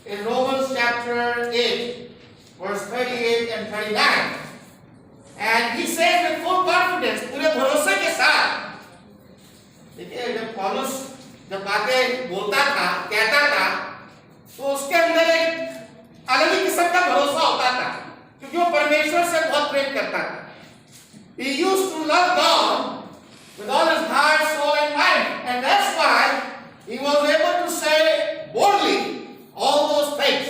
in Romans chapter 8, verse 38 and 39. And he says with full confidence, पूरे भरोसे के साथ, देखिए जब पौलुस जब बातें बोलता था, कहता था, तो उसके अंदर एक अलग ही किस्म का भरोसा होता था, क्योंकि वो परमेश्वर से बहुत प्रेम करता था. He used to love God with all his heart, soul and mind, and that's why he was able to say boldly all those things.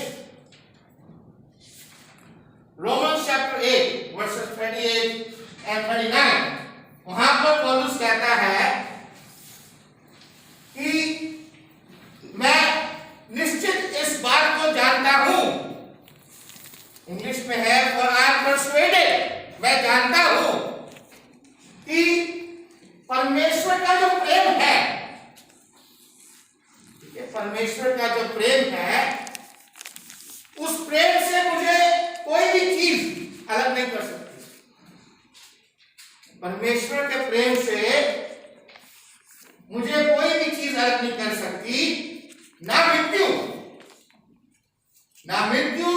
Romans chapter 8 verses 38 and 39, वहां पर पौलुस कहता है कि मैं निश्चित इस बात को जानता हूं, इंग्लिश में है for I am persuaded, मैं जानता हूं कि परमेश्वर का जो प्रेम है, परमेश्वर का जो प्रेम है, उस प्रेम से मुझे कोई भी चीज अलग नहीं कर सकती. परमेश्वर के प्रेम से मुझे कोई भी चीज अलग नहीं कर सकती. ना मृत्यु,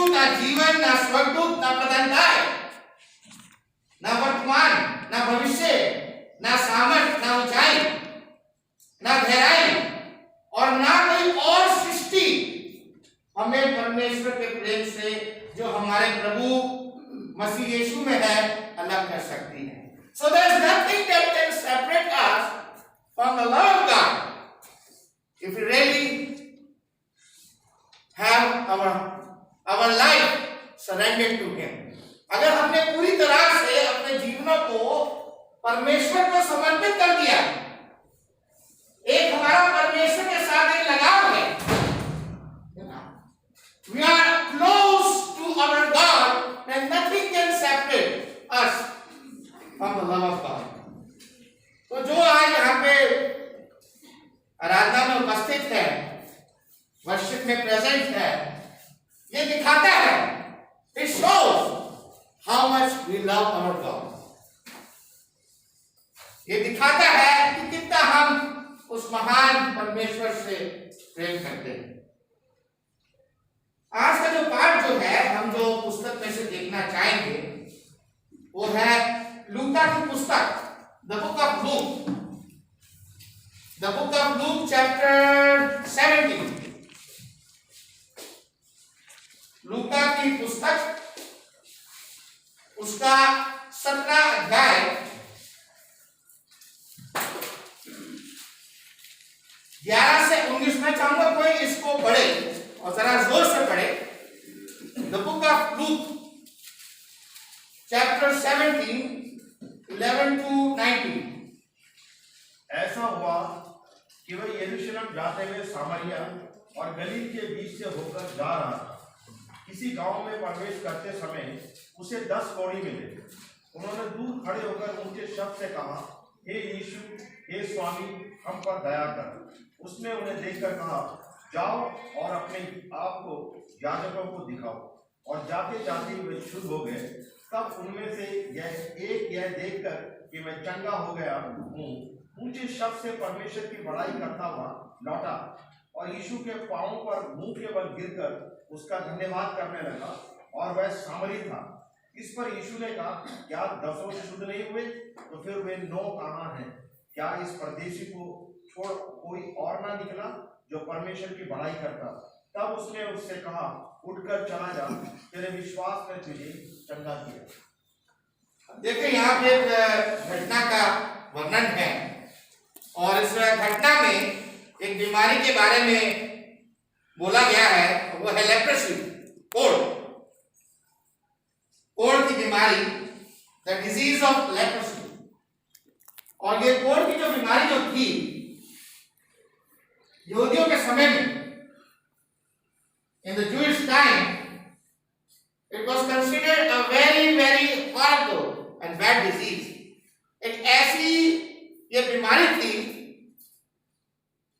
ना जीवन, ना स्वर्गदूत, ना प्रधानताएं, ना वर्तमान, ना भविष्य, ना सामर्थ, ना ऊंचाई, ना गहराई और ना कोई और सृष्टि हमें परमेश्वर के प्रेम से जो हमारे प्रभु मसीह यीशु में है अलग कर सकती है. So there is nothing that can separate us from the love of God if we really have our life surrendered to Him. अगर हमने पूरी तरह से अपने जीवनों को परमेश्वर को समर्पित कर दिया, एक हमारा परमेश्वर के साथ एक लगाव है. We are close to our God and nothing can separate us from the love of God. तो जो आज यहाँ पे आराधना में उपस्थित है, वर्शिप में प्रेजेंट है, ये दिखाता है, it shows how much we love our God. ये दिखाता है कि कितना हम उस महान परमेश्वर से प्रेम करते हैं. आज का जो पाठ जो है, हम जो पुस्तक में से देखना चाहेंगे वो है लूका की पुस्तक, the Book of look, the Book of Luke chapter 17. लूका की पुस्तक उसका 17 अध्याय 11 से 19 में चाहूंगा कोई इसको पढ़े और जरा जोर से पढ़े. The Book of Luke chapter 17 11 to 19. ऐसा हुआ कि वह यरूशलेम जाते हुए सामरिया और गलील के बीच से होकर जा रहा था. किसी गांव में प्रवेश करते समय उसे 10 कोढ़ी मिले. उन्होंने दूर खड़े होकर ऊंचे शब्द से कहा, हे यीशु, हे स्वामी, हम पर दया कर. उसने उन्हें देखकर कहा, जाओ और अपने आप को याजकों को दिखाओ. और जाते जाते वे शुद्ध हो गए. तब उनमें से यह देखकर कि मैं चंगा हो गया हूँ, ऊंचे शब्द से परमेश्वर की बड़ाई करता हुआ लौटा और यीशु के पांवों पर मुंह के बल गिरकर उसका धन्यवाद करने लगा. और वह सामरी था. इस पर यीशु ने कहा, क्या 10 शुद्ध नहीं हुए? तो फिर वे 9 कहाँ हैं? क्या इस परदेशी को छोड़ कोई और ना निकला जो परमेश्वर की बड़ाई करता? तब उसने उससे कहा, उठकर चला जा, तेरे विश्वास ने तुझे चंगा किया. देखिए यहाँ पे एक घटना का वर्णन है और इस घटना में एक बीमारी के बारे में बोला गया है, वो है लेप्रेसी, कोढ़ की बीमारी, द डिजीज ऑफ लेप्रेसी. और ये कोढ़ की जो बीमारी जो थी यहूदियों के समय में, in the Jewish time, it was considered a very very horrible and bad disease. एक ऐसी ये बीमारी थी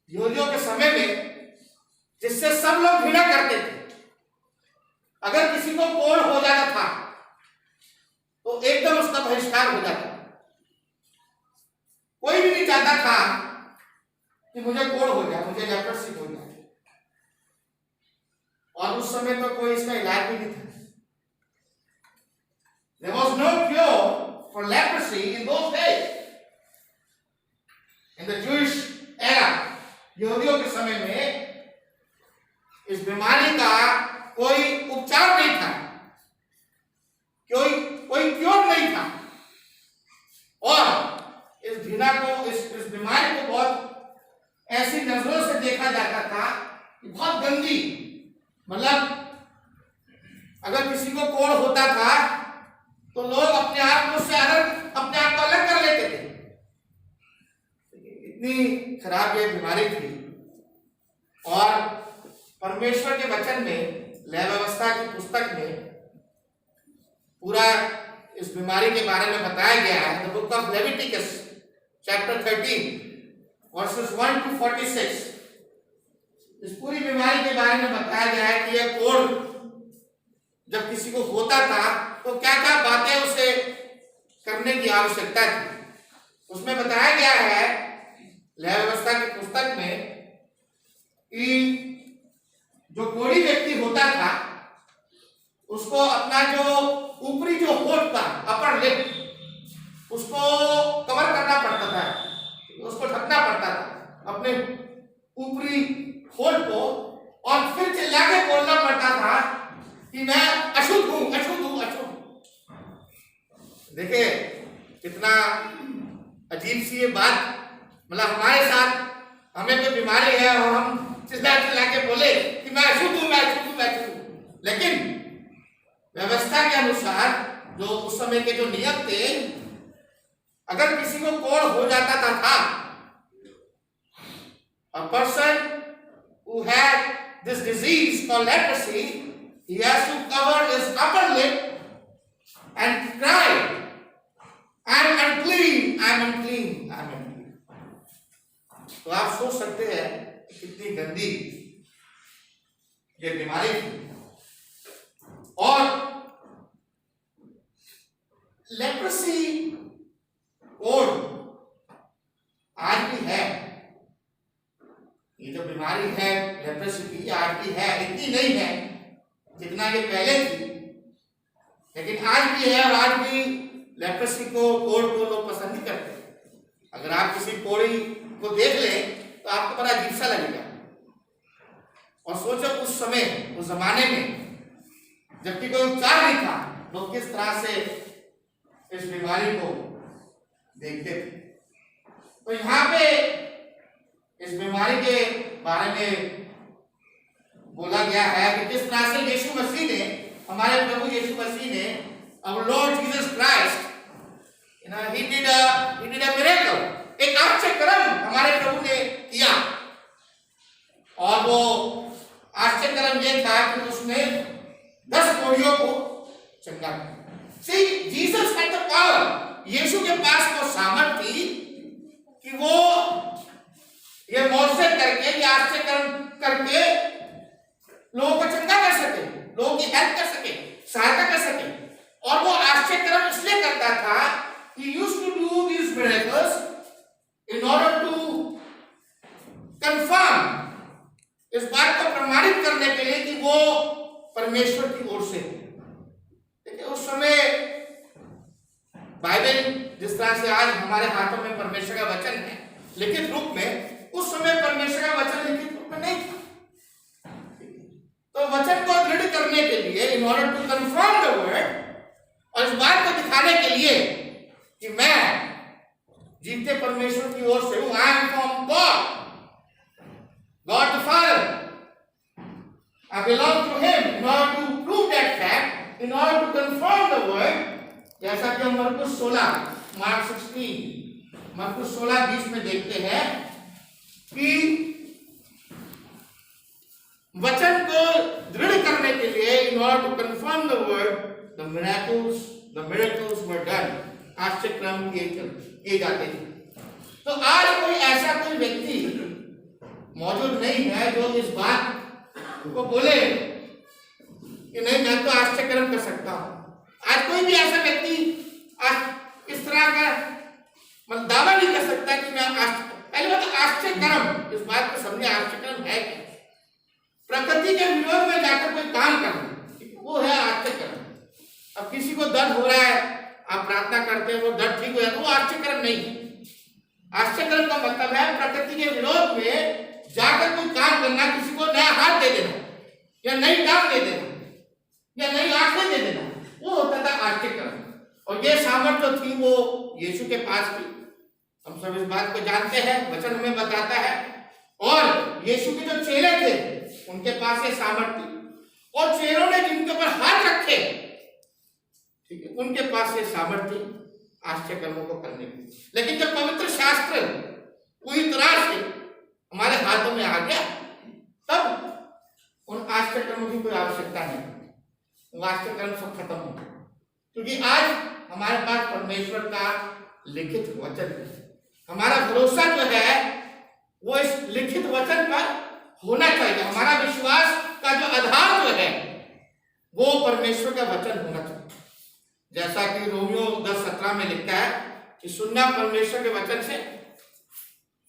यहूदियों के समय में जिससे सब लोग घृणा करते थे. अगर किसी को कोढ़ हो जाता था तो एकदम उसका बहिष्कार हो जाता. कोई भी नहीं चाहता था कि मुझे कोढ़ हो जाए, मुझे लेप्रेसी हो जाए. और उस समय तो कोई इसका इलाज भी नहीं था। There was no cure for leprosy in those days. In the Jewish era, यहूदियों के समय में इस बीमारी का कोई उपचार नहीं था, कोई क्योर नहीं था, और इस घृणा को, इस बीमारी को बहुत ऐसी नजरों से देखा जाता था कि बहुत गंदी, मतलब अगर किसी को कोढ़ होता था तो लोग अपने आप को अलग कर लेते थे। इतनी खराब ये बीमारी थी। और परमेश्वर के वचन में, लय व्यवस्था की पुस्तक में पूरा इस बीमारी के बारे में बताया गया है। The Book of Leviticus chapter 13 versus 1 to 46, इस पूरी बीमारी के बारे में बताया गया है कि यह कोढ़ जब किसी को होता था तो क्या क्या बातें उसे करने की आवश्यकता थी। उसमें बताया गया है लय व्यवस्था की पुस्तक में कि जो कोढ़ी व्यक्ति होता था उसको अपना जो ऊपरी जो होठ था, अपर लिप, उसको कवर करना पड़ता था, उसको ढकना पड़ता था अपने ऊपरी होठ को, और फिर चिल्ला के बोलना पड़ता था कि मैं अशुद्ध हूं, अशुद्ध हूं, अशुद्ध। देखिए कितना अजीब सी ये बात, मतलब हमारे साथ हमें कोई बीमारी है और हम चिल्ला के बोले कि मैं अशुद्ध हूं, मैं अशुद्ध हूं, मैं अशुद्ध हूं। लेकिन व्यवस्था के अनुसार जो उस समय के जो नियम थे, अगर किसी को कोढ़ हो जाता था, a person who had this disease called leprosy, he has to cover his upper lip and cry, I am unclean, I am unclean, I am unclean. तो आप सोच सकते हैं कितनी गंदी ये बीमारी थी। और लेप्रोसी कोढ़ आज भी है, ये जो बीमारी है लेप्रोसी की आज भी है, इतनी नहीं है जितना ये पहले थी, लेकिन आज भी है। और आज भी लेप्रोसी को, कोढ़ को लोग पसंद नहीं करते। अगर आप किसी कोढ़ी को देख लें तो आपको बड़ा अजीब सा लगेगा। और सोचो उस समय, उस जमाने में जबकि कोई उपचार नहीं था, लोग किस तरह से इस बीमारी को देखते थे। तो यहाँ पे इस बीमारी के बारे में बोला गया है कि किस तरह से यीशु मसीह ने, हमारे प्रभु यीशु मसीह ने, our Lord Jesus Christ, he did a miracle, एक आश्चर्य कर्म हमारे प्रभु ने किया। और वो आश्चर्य कर्म ये था कि उसने 10 कोढ़ियों को चंगा किया। See, Jesus had the power, यीशु के पास वो सामर्थ थी कि वो ये मौजूद करके, ये आश्चर्य कर्म करके लोगों को चंगा कर सके, लोगों की हेल्प कर सके, सहायता कर सके। और वो आश्चर्य कर्म इसलिए करता था, he used to do these miracles in order to confirm, इस बात को प्रमाणित करने के लिए कि वो परमेश्वर की ओर से। देखिए उस समय बाइबल जिस तरह से आज हमारे हाथों में परमेश्वर का वचन है लिखित रूप में, उस समय परमेश्वर का वचन लिखित रूप में नहीं था। तो वचन को दृढ़ करने के लिए, in order to confirm the word, और इस बात को दिखाने के लिए कि मैं जीते परमेश्वर की ओर से हूं, I am from God, God the Father, I belong to him, in order to prove that fact, in order to confirm the word. जैसा कि हम मरकुस 16, मार्क 16, मरकुस 16:20 में देखते हैं कि वचन को दृढ़ करने के लिए, in order to confirm the word, the miracles were done, आश्चर्य कर्म किए जाते थे। तो आज कोई ऐसा कोई व्यक्ति मौजूद नहीं है जो इस बात को बोले कि नहीं मैं तो आश्चर्य कर्म कर सकता हूं। आज कोई भी ऐसा व्यक्ति आज इस तरह का मतलब दावा नहीं कर सकता कि मैं पहले बात आश्चर्य कर्म, इस बात को समझे आश्चर्य कर्म है क्या। प्रकृति के विरोध में जाकर कोई काम अब किसी को दर्द हो रहा है, आप प्रार्थना करते हैं, वो दर्द ठीक हो जाता है, वो आश्चर्यकर्म नहीं है। आश्चर्यकर्म का मतलब है प्रकृति के विरोध में जाकर कोई काम करना, किसी को नया हाथ दे देना या नई टांग दे देना या नई आंखें दे देना, वो होता था आश्चर्यकर्म। और ये सामर्थ्य थी वो यीशु के पास थी। हम सब इस बात को जानते हैं, वचन हमें बताता है। और यीशु के जो चेले थे उनके पास ये सामर्थ्य थी, और चेलों ने जिनके ऊपर हाथ रखे, ठीक है, उनके पास ये सामर्थ्य आश्चर्य कर्मों को करने की। लेकिन जब पवित्र शास्त्र पूरी तरह से हमारे हाथों में आ गया, तब उन आश्चर्य कर्मों की कोई आवश्यकता नहीं, वो आश्चर्य कर्म सब खत्म हो गए। क्योंकि आज हमारे पास परमेश्वर का लिखित वचन है। हमारा भरोसा जो है वो इस लिखित वचन पर होना चाहिए। हमारा विश्वास का जो आधार जो है वो परमेश्वर का वचन होना चाहिए। जैसा कि रोमियो 10:17 में लिखा है कि सुनना परमेश्वर के वचन से,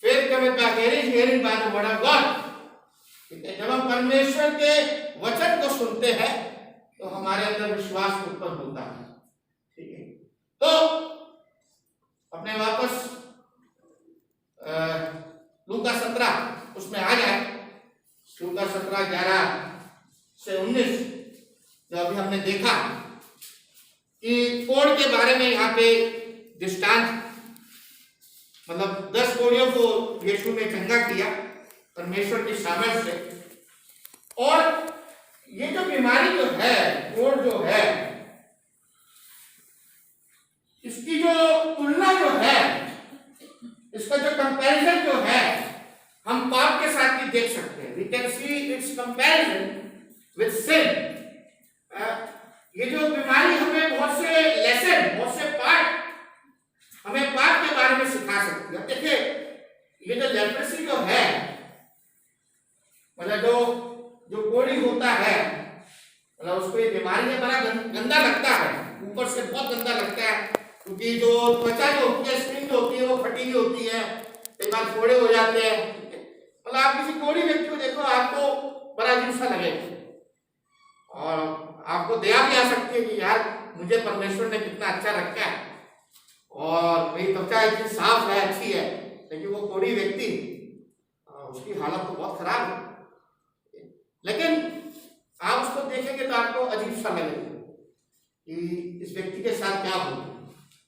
फिर hearing by the word of God। ठीक है, जब हम परमेश्वर के वचन को सुनते हैं तो हमारे अंदर विश्वास उत्पन्न होता है। ठीक है, तो अपने वापस लूका 17 उसमें आ जाए। लूका 17:11 से 19 जो अभी हमने देखा कि कोढ़ के बारे में यहाँ पे दृष्टांत, मतलब 10 कोढ़ियों को यीशु ने चंगा किया परमेश्वर की सामर्थ्य से। और ये जो बीमारी जो है, कोढ़ जो है, इसकी जो तुलना जो है, इसका जो कंपैरिजन जो है, हम पाप के साथ भी देख सकते हैं। We can see its comparison with sin। ये जो बीमारी हमें बहुत से लेसन, बहुत से पाठ हमें पाप के बारे में सिखा सकती है। देखिए, ये जो लेप्रेसी जो है, मतलब जो कोढ़ी होता है, मतलब उसको ये बीमारी में बड़ा गंदा लगता है, ऊपर से बहुत गंदा लगता है, क्योंकि जो त्वचा जो होती है, स्किन जो होती है, वो फटी हुई होती है, एक बार फोड़े हो जाते हैं। मतलब आप किसी कोढ़ी व्यक्ति को देखो, आपको बड़ा अजीब सा लगेगा और आपको दया भी आ सकती है कि यार मुझे परमेश्वर ने कितना अच्छा रखा है और मेरी त्वचा इतनी साफ है, अच्छी है, लेकिन वो कोढ़ी व्यक्ति, उसकी हालत तो बहुत खराब है। लेकिन आप उसको देखेंगे तो आपको अजीब सा लगेगा कि इस व्यक्ति के साथ क्या हो।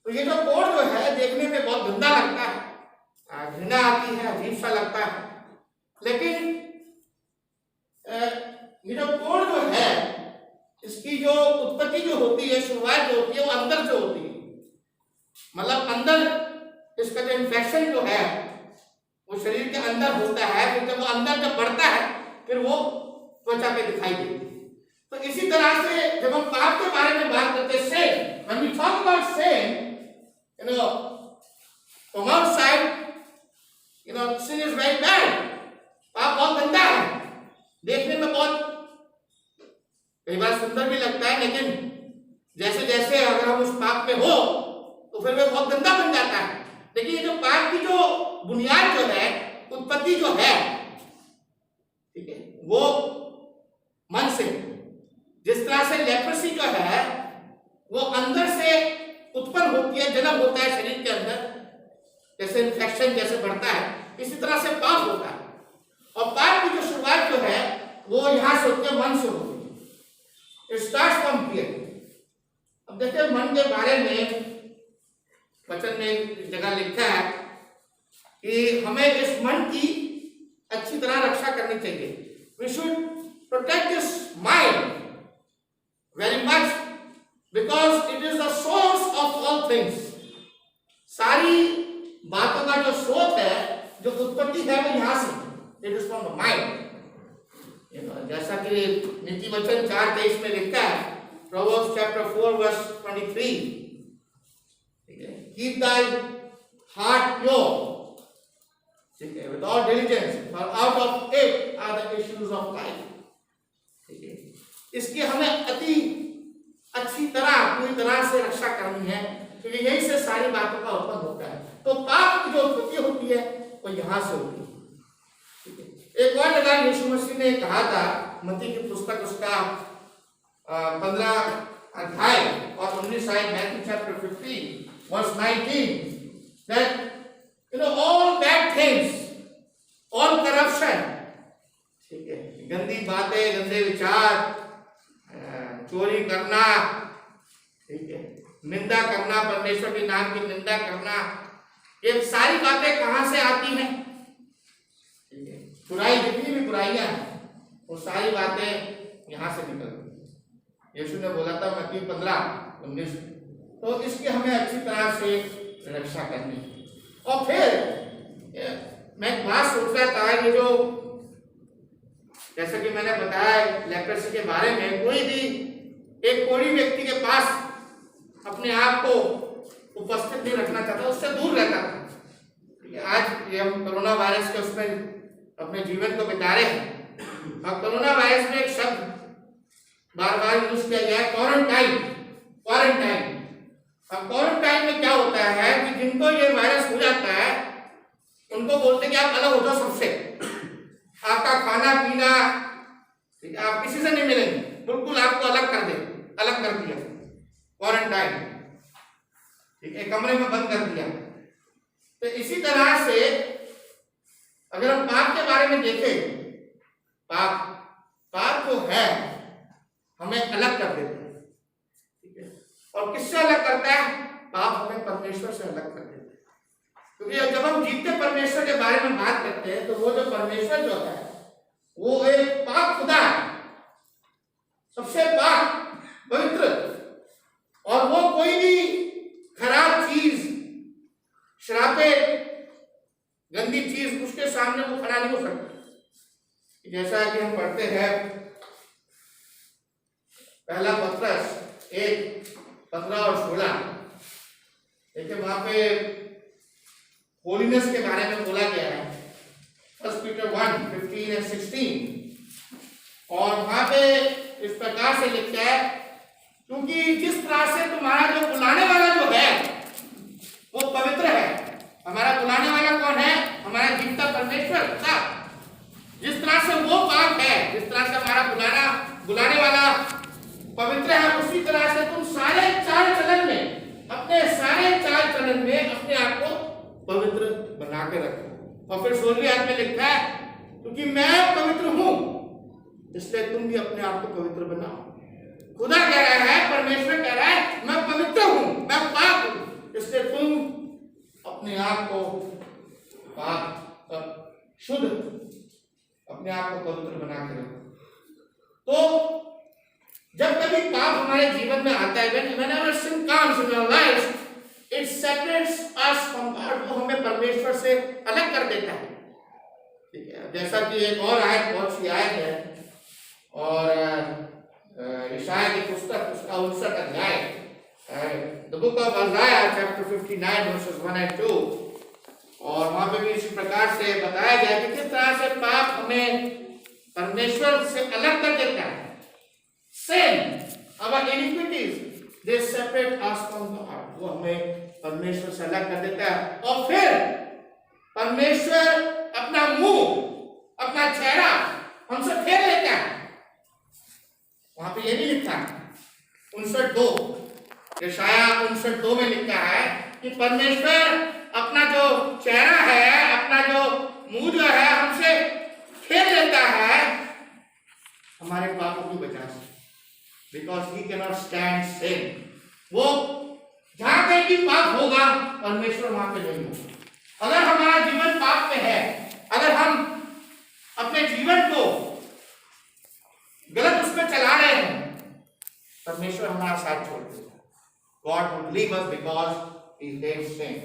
तो ये जो कोढ़ जो है देखने में बहुत गंदा लगता है, घृणा आती है, अजीब सा लगता है। लेकिन ये जो कोढ़ जो है, इसकी जो उत्पत्ति जो होती है, शुरुआत जो होती है, वो अंदर से होती है। मतलब अंदर इसका जो इन्फेक्शन जो है वो शरीर के अंदर होता है, फिर जब वो अंदर जब बढ़ता है फिर वो त्वचा पे दिखाई देती है। तो इसी तरह से जब हम पाप के बारे में बात करते हैं, sin, when we talk about sin, you know, from outside, you know, sin is very bad। पाप बहुत गंदा है, देखने में बहुत कई बार सुंदर भी लगता है, लेकिन जैसे जैसे अगर हम उस पाप में हो तो फिर वह बहुत गंदा बन जाता है। लेकिन ये जो पाप की जो बुनियाद जो है, उत्पत्ति जो है, ठीक है, वो मन से। जिस तरह से लेप्रेसी जो है वो अंदर से उत्पन्न होती है, जन्म होता है शरीर के अंदर, जैसे इन्फेक्शन जैसे बढ़ता है, इसी तरह से पाप होता है। और पाप की जो शुरुआत जो है वो यहां से होती है, मन से होती है। It starts from here। अब देखिए, मन के बारे में वचन में एक जगह लिखा है कि हमें इस मन की अच्छी तरह रक्षा करनी चाहिए। We should protect this mind very much because it is the source of all things। सारी बातों का जो स्रोत है, जो उत्पत्ति है, वो यहां से, it is from the mind। जैसा कि नीति वचन 4:23 में लिखा है, Proverbs chapter 4 verse 23, keep thy heart pure, ठीक है, with all diligence, for out of it are the issues of life। ठीक है, इसकी हमें अति अच्छी तरह, पूरी तरह से रक्षा करनी है, क्योंकि यही से सारी बातों का उत्पन्न होता है। तो पाप की जो उत्पत्ति होती है वो यहां से होती है। एक और जगह यीशु मसीह ने कहा था, मत्ती की पुस्तक उसका 15 अध्याय और 19 आयत, Matthew chapter 15 verse 19, that all bad things, all corruption, ठीक है, गंदी बातें, गंदे विचार, चोरी करना, ठीक है, निंदा करना, परमेश्वर के नाम की निंदा करना, ये सारी बातें कहां से आती हैं? ठीक है, बुराई, जितनी भी बुराइयां हैं वो सारी बातें यहां से निकलती हैं। यीशु ने बोला था मत्ती 15:19, तो इसकी हमें अच्छी तरह से रक्षा करनी है। और फिर मैं एक बात सोच रहा था, ये जो जैसा कि मैंने बताया लेप्रेसी के बारे में, कोई भी एक कोढ़ी व्यक्ति के पास अपने आप को उपस्थित नहीं रखना चाहता, उससे दूर रहता था। आज ये हम कोरोना वायरस के उसमें अपने जीवन को बिता रहे हैं, और कोरोना वायरस में एक शब्द बार बार यूज किया गया है, क्वारंटाइन। क्वारंटाइन, अब क्वारंटाइन में क्या होता है कि जिनको ये वायरस हो जाता है उनको बोलते हैं कि आप अलग हो जाओ सबसे, आपका खाना पीना, आप किसी से नहीं मिलेंगे, बिल्कुल आपको अलग कर दे, अलग कर दिया, क्वारंटाइन, ठीक है, कमरे में बंद कर दिया। तो इसी तरह से अगर हम पाप के बारे में देखें, पाप जो है हमें अलग कर देता है, ठीक है, और किससे अलग करता है? पाप हमें परमेश्वर से अलग कर देता है। क्योंकि जब हम जीते परमेश्वर के बारे में बात करते हैं तो वो जो परमेश्वर जो है वो एक पाक खुदा है, सबसे पाक, पवित्र, और वो कोई भी खराब चीज, श्रापित, गंदी चीज उसके सामने वो खड़ा नहीं हो सकता। जैसा कि हम पढ़ते हैं पहला पत्रस 1:15 और 16, देखिए वहां पे होलीनेस के बारे में बोला गया है, 1 पीटर 1:15 और 16, और वहां पे इस प्रकार से लिखा है, क्योंकि जिस तरह से तुम्हारा जो बुलाने वाला जो है वो पवित्र है। हमारा बुलाने वाला कौन है? हमारा जीवित परमेश्वर का। जिस तरह से वो पाक है, जिस तरह से हमारा बुलाने वाला पवित्र है, उसी तरह से तुम सारे चाल चलन में, अपने सारे चाल चलन में अपने आप को पवित्र बना के रखो। और फिर 16वीं आयत में लिखा है, क्योंकि मैं पवित्र हूं इसलिए तुम भी अपने आप को पवित्र बनाओ। खुदा कह रहा है, परमेश्वर कह रहा है, मैं पवित्र हूं, मैं पाक हूं, इसलिए तुम अपने आप को पाक, शुद्ध, अपने आप को पवित्र बना के रखो। तो जब कभी पाप हमारे जीवन में आता है, whenever sin comes in our lives, it separates us from God, वो हमें परमेश्वर से अलग कर देता है, ठीक है। जैसा कि एक और आयत, बहुत सी आयत है, और यशायाह की पुस्तक उसका 59 अध्याय, the Book of आइज़ाया chapter 59 versus 1 and 2, और वहां पे भी इसी प्रकार से बताया गया कि किस तरह से पाप हमें परमेश्वर से अलग कर देता है। Sin, our iniquities, they separate us from God, वो हमें परमेश्वर से अलग कर देता है। और फिर परमेश्वर अपना मुंह, अपना चेहरा हमसे फेर लेता है। वहां पे ये नहीं लिखा, 59:2, यशायाह 59:2 में लिखा है कि परमेश्वर अपना जो चेहरा है, अपना जो मुंह जो है हमसे फेर लेता है हमारे पापों की वजह से, because he cannot stand sin। वो जहां कहीं भी पाप होगा परमेश्वर वहां पे नहीं होगा। अगर हमारा जीवन पाप में है, अगर हम अपने जीवन को गलत उसमें चला रहे हैं, परमेश्वर हमारा साथ छोड़ देगा। God would leave us because he hates sin।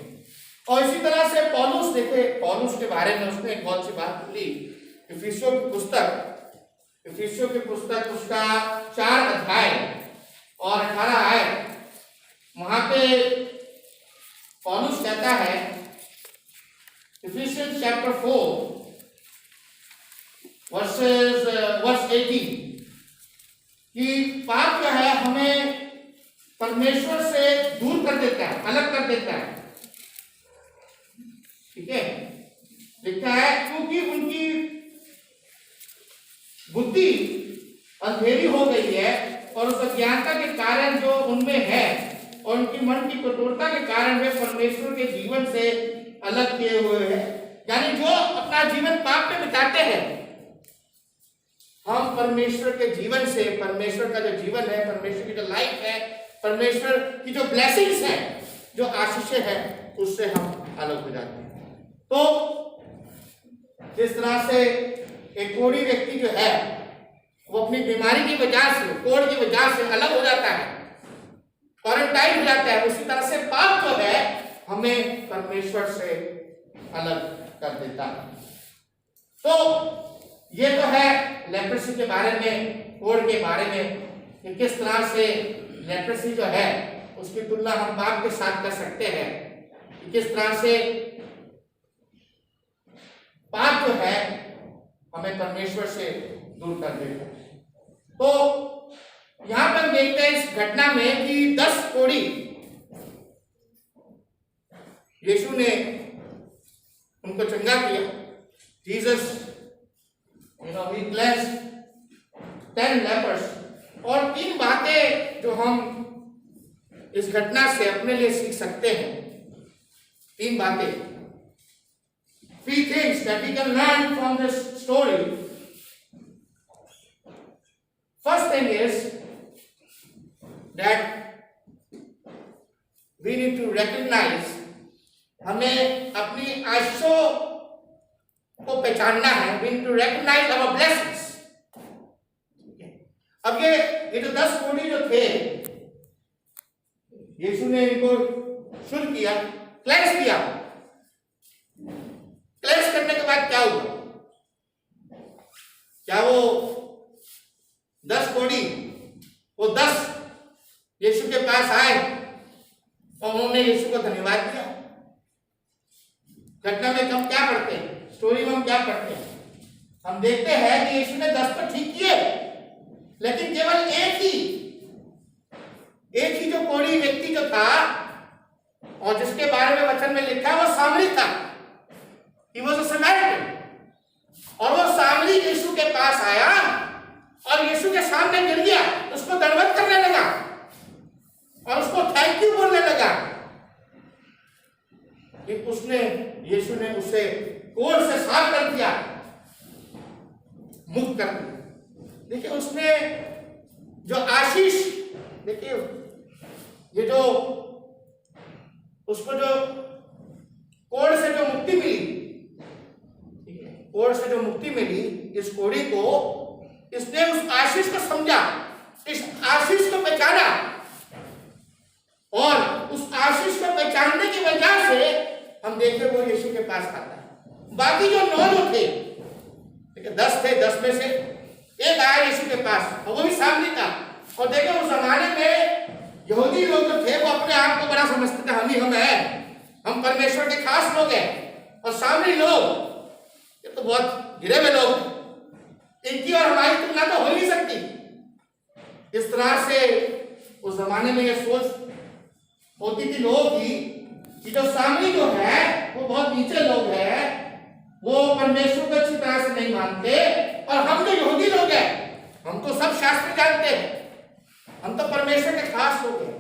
और इसी तरह से पौलुस, देखे पौलुस के बारे में उसने एक बहुत सी बात बोली, इफिसियों की पुस्तक उसका 4 अध्याय और 18 आयत, वहां पे पौलुस कहता है, इफिसियंस चैप्टर 4 वर्स 18, कि पाप जो है हमें परमेश्वर से दूर कर देता है, अलग कर देता है, ठीक है। लिखा है, क्योंकि उनकी बुद्धि अंधेरी हो गई है और उस अज्ञानता के कारण जो उनमें है और उनकी मन की कठोरता के कारण वे परमेश्वर के जीवन से अलग किए हुए हैं। यानी जो अपना जीवन पाप में बिताते हैं, हम परमेश्वर के जीवन से, परमेश्वर का जो जीवन है, परमेश्वर की जो लाइफ है, परमेश्वर की जो ब्लेसिंग्स है, जो आशीषें हैं, उससे हम अलग हो जाते हैं। तो जिस तरह से एक कोढ़ी व्यक्ति जो है वो अपनी बीमारी की वजह से, कोढ़ की वजह से अलग हो जाता है, क्वारंटाइन हो जाता है, उसी तरह से पाप जो है हमें परमेश्वर से अलग कर देता है। तो ये तो है लेप्रेसी के बारे में, कोढ़ के बारे में, कि किस तरह से लेप्रेसी जो है उसकी तुलना हम पाप के साथ कर सकते हैं, कि किस तरह से पाप जो है हमें परमेश्वर से दूर कर देता है। तो यहां पर देखते हैं इस घटना में कि 10 कोढ़ी यीशु ने उनको चंगा किया। Jesus he cleansed 10 lepers। और 3 बातें जो हम इस घटना से अपने लिए सीख सकते हैं, 3 बातें, 3 things that we can learn from this story। First thing is that we need to recognize, हमें अपनी आशीषों को पहचानना है। We need to recognize our blessings। अब ये जो 10 कोढ़ी जो थे, यीशु ने इनको शुद्ध किया, क्लेंस किया। क्लेंस करने के बाद क्या हुआ? क्या वो 10 कोढ़ी, वो 10 यीशु के पास आए और उन्होंने यीशु को धन्यवाद दिया? घटना में हम क्या पढ़ते हैं, स्टोरी में हम क्या पढ़ते हैं? हम देखते हैं कि यीशु ने 10 तो ठीक किए, लेकिन केवल एक ही जो कोढ़ी व्यक्ति जो था और जिसके बारे में वचन में लिखा है, वो सामरी था। He was a Samaritan। और वो सामरी यीशु के पास आया और यीशु के सामने गिर गया, उसको दंडवत करने लगा और उसको थैंक यू बोलने लगा। कि उसने, यीशु ने उसे कोढ़ से साफ कर दिया, मुक्त कर दिया। देखिए उसने जो आशीष, देखिए ये जो उसको जो कोढ़ से जो मुक्ति मिली, कोढ़ से जो मुक्ति मिली इस कोढ़ी को, इसने उस आशीष को समझा, इस आशीष को पहचाना और उस आशीष को पहचानने की वजह से हम देखें वो यीशु के पास आता है। बाकी जो 9 लोग थे, 10 थे, 10 में से एक आया यीशु के पास और वो भी सामने था। और देखे उस जमाने में यहूदी लोग जो थे वो अपने आप को बड़ा समझते थे, हम हैं, हम परमेश्वर के खास लोग हैं। और सामने लोग, ये तो बहुत गिरे हुए लोग, इनकी और हमारी तुलना तो हो ही नहीं सकती। इस तरह से उस जमाने में ये सोच होती थी लोगों की कि जो सामने जो है वो बहुत नीचे लोग हैं, वो परमेश्वर को अच्छी तरह से नहीं मानते, और हम जो यहूदी लोग हैं हम तो सब शास्त्र जानते हैं, हम तो परमेश्वर के खास लोग हैं।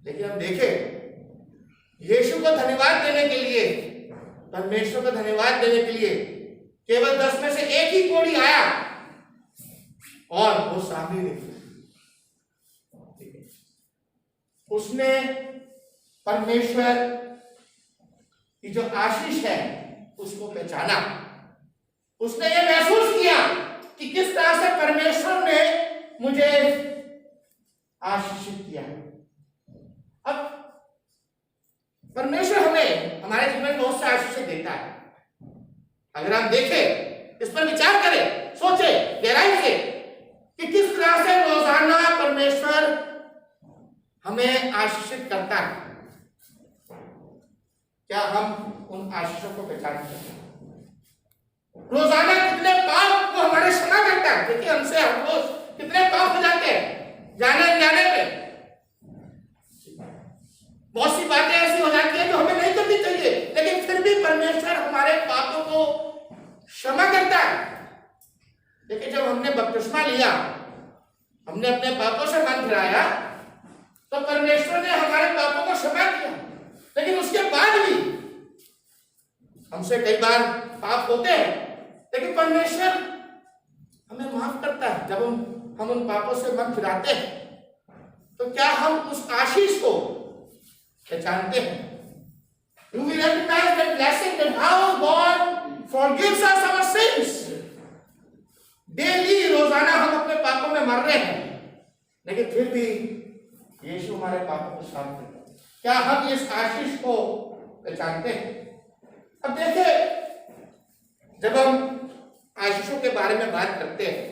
लेकिन हम देखें यीशु को धन्यवाद देने के लिए, परमेश्वर को धन्यवाद देने के लिए केवल 10 में से एक ही कोढ़ी आया और वो सामने नहीं, उसने परमेश्वर की जो आशीष है उसको पहचाना। उसने ये महसूस किया कि किस तरह से परमेश्वर ने मुझे आशीषित किया। अब परमेश्वर हमें हमारे जीवन में बहुत से आशीष देता है। अगर हम देखें, इस पर विचार करें, सोचें गहराई से कि किस तरह से रोजाना परमेश्वर हमें आशीषित करता है। क्या हम उन आशीषों को पहचानते हैं? रोजाना कितने पाप को हमारे क्षमा करता है। देखिए हमसे हम रोज कितने पाप हो जाते हैं जाने अनजाने में। बहुत सी बातें ऐसी हो जाती है जो हमें नहीं करनी चाहिए, लेकिन फिर भी परमेश्वर हमारे पापों को क्षमा करता है। देखिए जब हमने बपतिस्मा लिया हमने अपने पापों से मन फिराया तो परमेश्वर ने हमारे पापों को क्षमा किया। लेकिन उसके बाद भी हमसे कई बार पाप होते हैं, लेकिन परमेश्वर हमें माफ करता है। जब हम उन पापों से मन फिराते हैं तो क्या हम उस आशीष को पहचानते हैं? Do we recognize that blessing, that how God forgives us our sins? Daily रोजाना हम अपने पापों में मर रहे हैं, लेकिन फिर भी यीशु हमारे पापों को साफ करता है। क्या हम इस आशीष को पहचानते हैं? अब देखिए, जब हम आशीषों के बारे में बात करते हैं,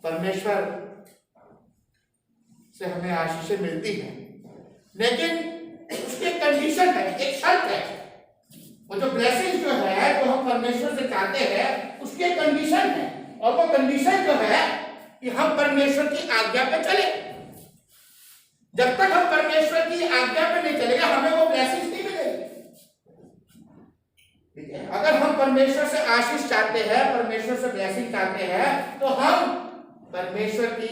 परमेश्वर से हमें आशीषें मिलती हैं, लेकिन उसकी कंडीशन है, एक शर्त है। वो जो ब्लेसिंग जो है, जो हम परमेश्वर से चाहते हैं, उसकी एक कंडीशन है, और वो कंडीशन जो है कि हम परमेश्वर की आज्ञा पे चले। जब तक हम परमेश्वर की आज्ञा पे नहीं चलेंगे, हमें वो ब्लेसिंग नहीं मिलेगी। ठीक है? अगर हम परमेश्वर से आशीष चाहते हैं, परमेश्वर से ब्लेसिंग चाहते हैं, तो हम परमेश्वर की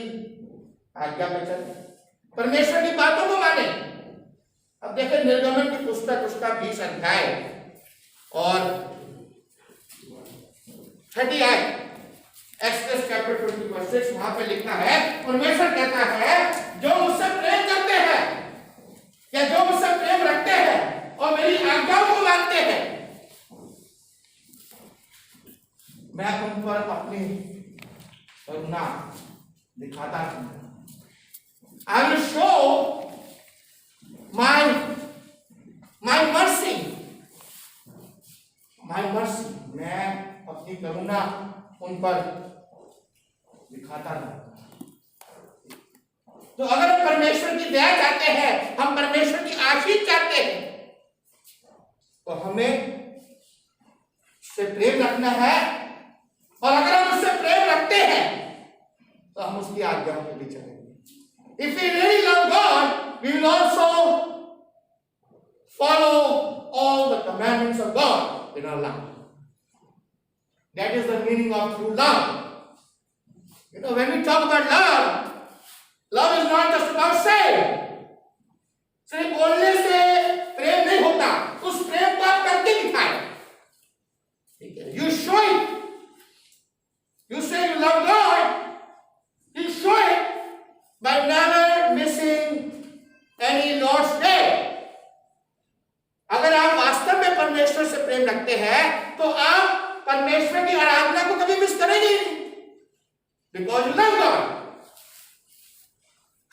आज्ञा पे चले, परमेश्वर की बातों को माने। अब देखिए, निर्गमन की पुस्तक उसका 20 अध्याय और 30 आयत, एक्सोडस चैप्टर 20 वहां पे लिखा है, परमेश्वर कहता है, जो मुझसे प्रेम करते हैं या जो मुझसे प्रेम रखते हैं और मेरी आज्ञाओं को मानते हैं, मैं उन पर अपनी करुणा दिखाता हूं। I will show my mercy, मैं अपनी करुणा उन पर दिखाता रहूंगा। तो अगर हम परमेश्वर की दया चाहते हैं, हम परमेश्वर की आशीष चाहते हैं, तो हमें उससे प्रेम रखना है, और अगर हम उससे प्रेम रखते हैं तो हम उसकी आज्ञाओं पे भी चलेंगे। If we really love God, we will also follow all the commandments of God in our life. That is the meaning of true love. You know, when we talk about love, love is not just about saying. सिर्फ बोलने से प्रेम नहीं होता, उस प्रेम को आप करके दिखाएं। ठीक है? You show it. You say you love God, you show it by never missing any Lord's day. अगर आप वास्तव में परमेश्वर से प्रेम रखते हैं, तो आप परमेश्वर की आराधना को कभी मिस करेंगे नहीं, because you love God.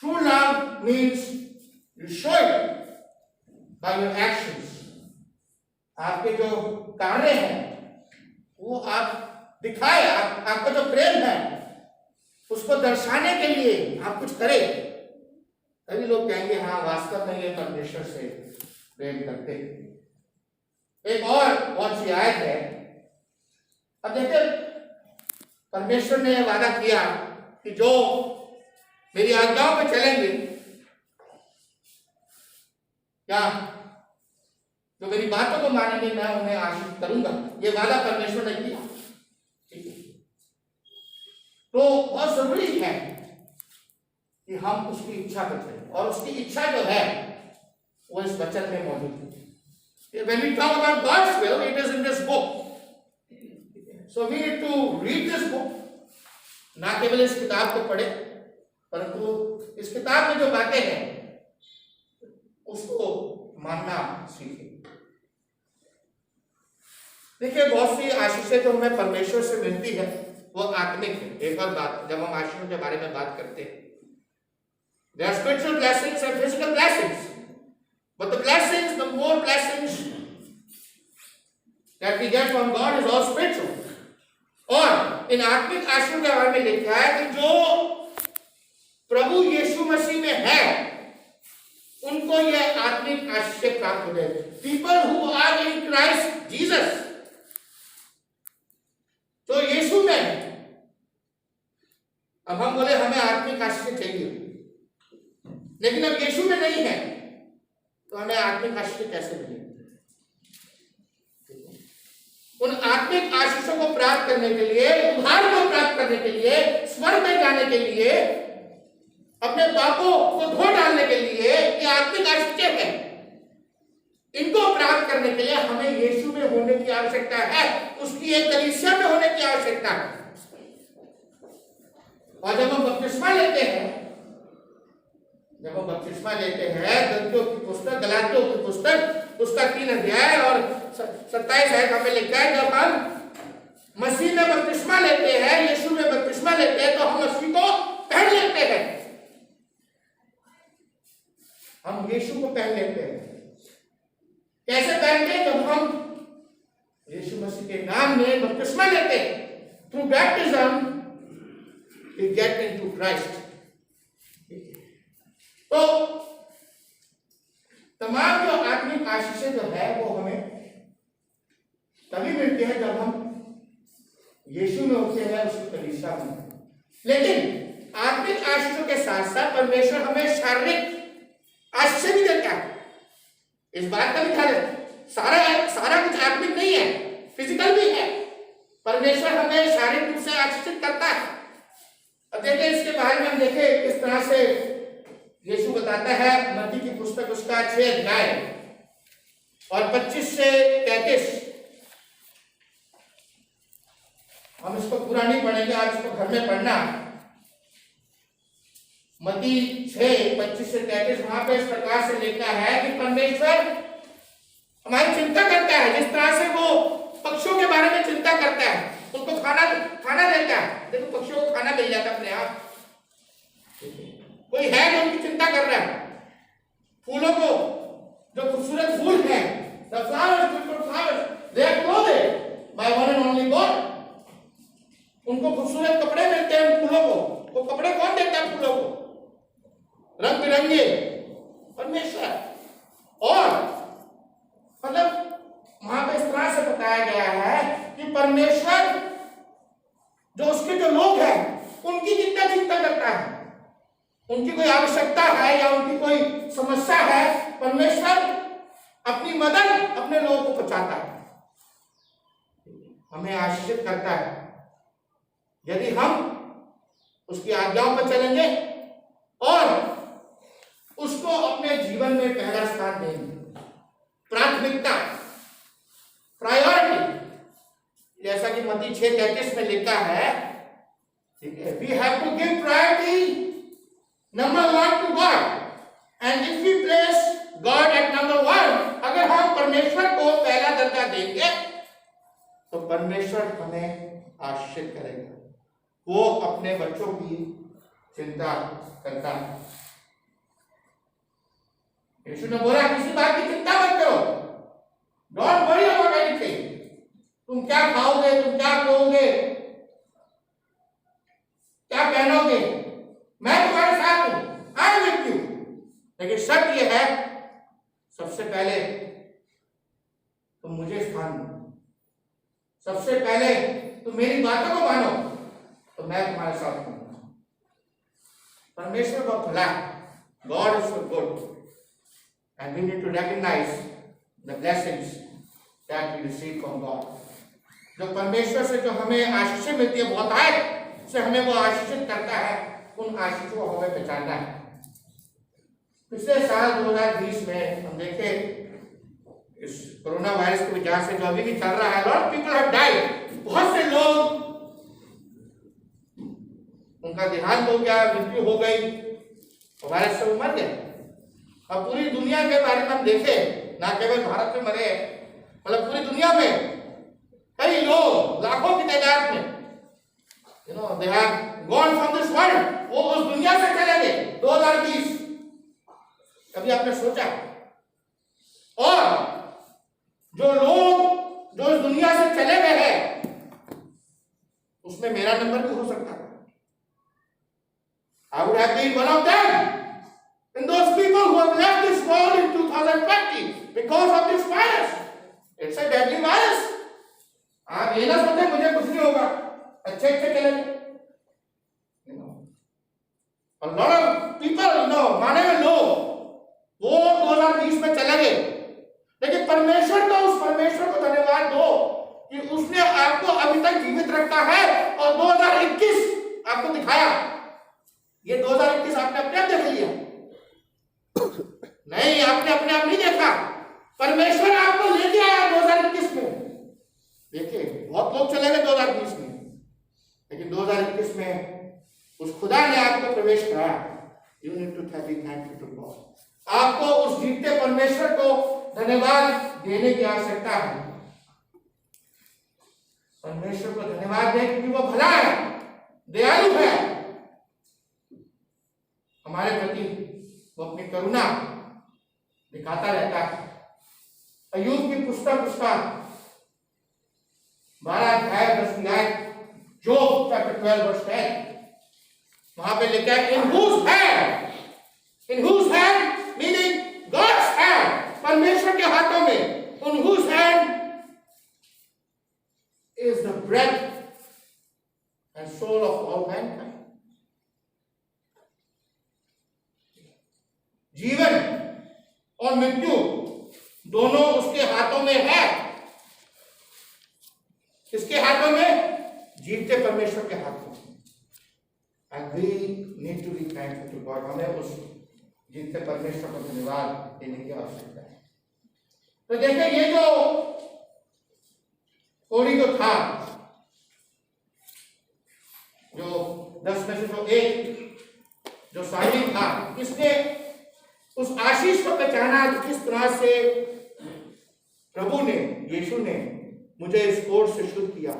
True love means you show it by your actions. आपके जो कार्य हैं वो आप दिखाए, आपका जो प्रेम है उसको दर्शाने के लिए आप कुछ करें, तभी लोग कहेंगे हाँ वास्तव में ये परमेश्वर से प्रेम करते हैं। एक और बहुत सी आयत है। अब देखिए, परमेश्वर ने वादा किया कि जो मेरी आज्ञाओं पे चलेंगे, क्या जो मेरी बातों को मानेंगे, मैं उन्हें आशीष करूंगा। ये वादा परमेश्वर ने किया। ठीक है? तो बहुत जरूरी है कि हम उसकी इच्छा पर चलें, और उसकी इच्छा जो है वो इस वचन में मौजूद है। When we talk about God's will, it is in this book. So we need to read this book. ना केवल इस किताब को पढ़े, परंतु इस किताब में जो बातें हैं उसको मानना सीखें। देखिए, बहुत सी आशीषें जो हमें परमेश्वर से मिलती है वो आत्मिक है। एक और बात, जब हम आशीषों के बारे में बात करते हैं, there are spiritual blessings and physical blessings, but the blessings, the more blessings that we get from God is all spiritual. और इन आत्मिक आशीषों के बारे में लिखा है कि जो प्रभु यीशु मसीह में है उनको यह आत्मिक आशीष प्राप्त हो जाएगी। People who are in Christ Jesus, जो यीशु में है। अब हम बोले हमें आत्मिक आशीष चाहिए, लेकिन अब यीशु में नहीं है तो हमें आत्मिक आशीष कैसे मिलेगी? उन आत्मिक आशीषों को प्राप्त करने के लिए, उद्धार को प्राप्त करने के लिए, स्वर्ग में जाने के लिए अपने पापों को धो डालने के लिए, ये आत्मिक आशीषें हैं। इनको प्राप्त करने के लिए हमें यीशु में होने की आवश्यकता है, उसकी एक कलीसिया में होने की आवश्यकता है। और जब हम बपतिस्मा लेते हैं, गलतियों की पुस्तक, गलातियों की पुस्तक, उसका 3 अध्याय और 27 आयत हमें लिखा है, जब हम मसीह में बपतिस्मा लेते हैं, यीशु में बपतिस्मा लेते हैं, तो हम मसीह को पहन लेते हैं। हम यीशु को पहन लेते हैं। कैसे पहनते हैं? जब हम यीशु मसीह के नाम में बपतिस्मा लेते हैं। Through baptism we get into Christ. तो तमाम जो आत्मिक आशीषें जो है वो हमें तभी मिलती है जब हम यीशु में होते हैं, उसकी कलीसिया में। लेकिन आत्मिक आशीषों के साथ साथ परमेश्वर हमें शारीरिक आशीष भी देता है। इस बात का भी ख्याल रखें, सारा कुछ आत्मिक नहीं है, फिजिकल भी है। परमेश्वर हमें शारीरिक रूप से आशीषित करता है। अब देखिए इसके बारे में हम देखें किस तरह से यीशु बताता है। मत्ती की पुस्तक उसका 6 अध्याय और 25 से 33। हम इसको पूरा नहीं पढ़ेंगे, आप इसको घर में पढ़ना। मत्ती 6 25 से 33, वहां पे इस प्रकार से लिखा है कि परमेश्वर हमारी चिंता करता है, जिस तरह से वो पक्षियों के बारे में चिंता करता है, उनको खाना देता है। देखो पक्षियों को खाना मिल जाता अपने आप। कोई है जो उनकी चिंता कर रहा है। फूलों को, जो खूबसूरत फूल हैं, the flowers, beautiful flowers, they are clothed by one and only God. उनको खूबसूरत कपड़े मिलते हैं उन फूलों को। वो कपड़े कौन देता है फूलों को? रंग बिरंगे परमेश्वर। और मतलब वहां पे इस तरह से बताया गया है कि परमेश्वर जो उसके जो लोग हैं उनकी कितना चिंता करता है। उनकी कोई आवश्यकता है या उनकी कोई समस्या है, परमेश्वर अपनी मदद अपने लोगों को पहुंचाता है, हमें आशीषित करता है। यदि हम उसकी आज्ञाओं पर चलेंगे और उसको अपने जीवन में पहला स्थान देंगे, प्राथमिकता, प्रायोरिटी, जैसा कि मत्ती 6:33 में लिखा है, ठीक है, we have to give priority number 1 to God, and if we place God at number 1, अगर हम परमेश्वर को पहला दर्जा देंगे तो परमेश्वर हमें आशीषित करेगा। वो अपने बच्चों की चिंता करता है। यीशु ने बोला किसी बात की चिंता मत करो, डोंट वरी अबाउट एनीथिंग। तुम क्या खाओगे, तुम क्या पियोगे, क्या पहनोगे, मैं तुम्हारे साथ हूं, आई एम विद यू। लेकिन शर्त यह है, सबसे पहले तुम मुझे स्थान दो, सबसे पहले तुम मेरी बातों को मानो, तो मैं तुम्हारे साथ हूं। परमेश्वर बहुत भला है, God is so good, and we need to recognize the blessings that we receive from God. जो परमेश्वर से जो हमें आशीष मिलती है, बहुत आए से हमें वो आशीषित करता है, उन आशीषों को हमें पहचानना है। पिछले साल 2020 में हम देखे इस कोरोना वायरस की वजह से जो अभी भी चल रहा है, लॉट पीपल हैव डाइड, बहुत से लोग उनका देहांत हो गया, मृत्यु हो गई, वायरस से मर गए। अब पूरी दुनिया के बारे में हम देखें, ना केवल भारत में मरे, मतलब पूरी दुनिया में कई लोग, लाखों की तादाद में, they have gone from this world, वो उस दुनिया से चले गए 2020। कभी आपने सोचा? और जो लोग जो इस दुनिया से चले गए हैं, उसमें मेरा नंबर भी हो सकता है। I would have been one of them. And those people who have left this world in 2020 because of this virus, it's a deadly virus. आप ये ना सोचें मुझे कुछ नहीं होगा, अच्छे चले गए। A lot of people, माने में लोग वो 2020 में चले गए, लेकिन परमेश्वर को, उस परमेश्वर को धन्यवाद दो कि उसने आपको अभी तक जीवित रखा है और 2021 आपको दिखाया। ये 2021 आपने अपने अपने आप नहीं देखा, परमेश्वर आपको लेके आया 2021 में। देखिए बहुत लोग चले गए 2020 में, लेकिन 2021 में उस खुदा ने आपको प्रवेश कराया। You need to be thankful to God. आपको उस जीते परमेश्वर को धन्यवाद देने की आवश्यकता है। परमेश्वर को धन्यवाद दें क्योंकि वो भला है, दयालु है हमारे प्रति, वो अपनी करुणा दिखाता रहता है। अय्यूब की पुस्तक उसका 12 अध्याय 10 आयत, जोब चैप्टर 12 वर्स 10, वहां पे लिखा है इन whose hand meaning God's hand, परमेश्वर के हाथों में, on whose hand is the breath and soul of all mankind। जीवन और मृत्यु दोनों उसके हाथों में है। किसके हाथों में? जीवते परमेश्वर के हाथों में। And we need to be thankful to God। हमें उस जीवते परमेश्वर को धन्यवाद देने की आवश्यकता है। तो देखिए ये जो कोड़ी जो था, जो 10 में से जो एक जो शादी था, किसने उस आशीष को पहचाना किस तरह से प्रभु ने, यीशु ने मुझे इस कोड़ से शुद्ध किया।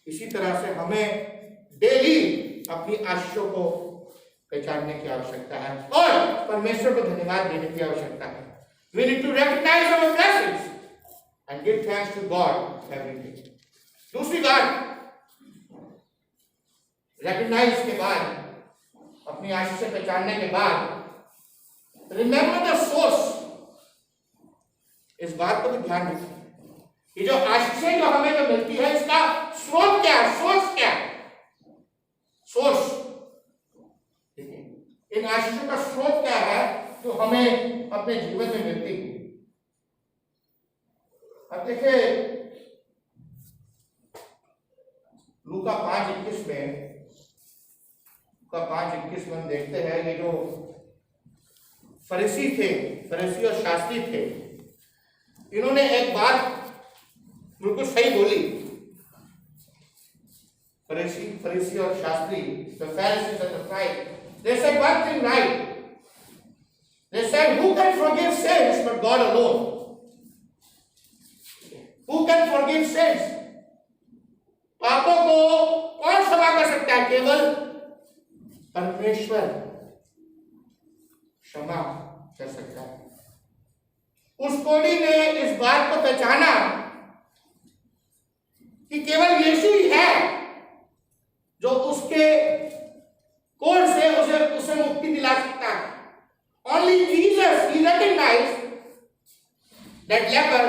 इसी तरह से हमें डेली अपनी आशीषों को पहचानने की आवश्यकता है और परमेश्वर को धन्यवाद देने की आवश्यकता है। We need to recognize our blessings and give thanks to God every day। दूसरी बात, recognize के बाद, अपनी आशीष पहचानने के बाद, remember the source। इस बात को भी ध्यान रखें, ये जो आशीषें जो हमें जो मिलती है, इसका स्रोत क्या है, सोर्स क्या है, सोर्स। इन आशीषों का स्रोत क्या है जो हमें अपने जीवन में मिलती है। अब देखिए लूका 5:21 में, लूका 5:21 में हम देखते हैं ये जो फरीसी थे, फरीसी और शास्त्री थे, इन्होंने एक बात बिल्कुल सही बोली। फरीसी और Shastri, the Pharisees and the Pharisees, they said one thing right। They said, who can forgive sins but God alone? Who can forgive sins? पापों को कौन क्षमा कर सकता है? केवल परमेश्वर क्षमा कर सकता है। उस कोढ़ी ने इस बात को पहचाना कि केवल यीशु ही है जो उसके कोढ़ से उसे मुक्ति दिला सकता है। Only Jesus, he recognized that leper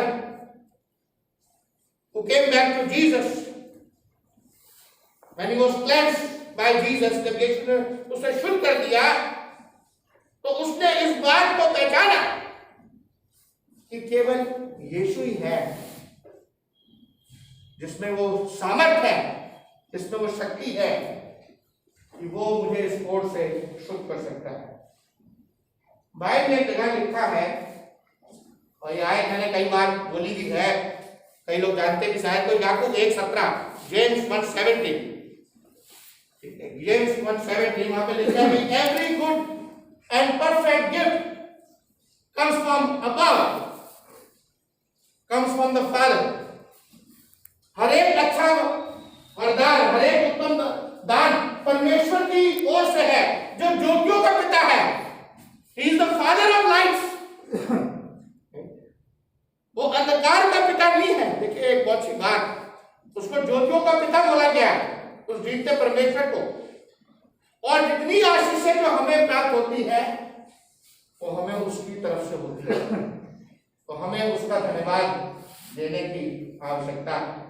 who came back to Jesus when he was cleansed by Jesus, जब यीशु ने उसे शुद्ध कर दिया तो उसने इस बात को पहचाना कि केवल यीशु ही है जिसमें वो सामर्थ है, जिसमें वो शक्ति है कि वो मुझे इस कोढ़ से शुद्ध कर सकता है। बाइबल में जगह लिखा है, और ये आयत मैंने कई बार बोली भी है, कई लोग जानते भी शायद, तो याकूब 1:17, जेम्स 1:17, जेम्स 1:17 वहां पे लिखा है कि every good and perfect gift comes from above, comes from the Father। हर एक अच्छा वरदान, हर एक उत्तम दान परमेश्वर की ओर से है जो ज्योतियों का पिता है। He is the father of lights। वो अंधकार का पिता नहीं है। देखिए एक बहुत सी बात, उसको ज्योतियों का पिता बोला गया है, उस जीवते परमेश्वर को। और जितनी आशीषें जो हमें प्राप्त होती है वो हमें उसकी तरफ से होती है, तो हमें उसका धन्यवाद देने की आवश्यकता है।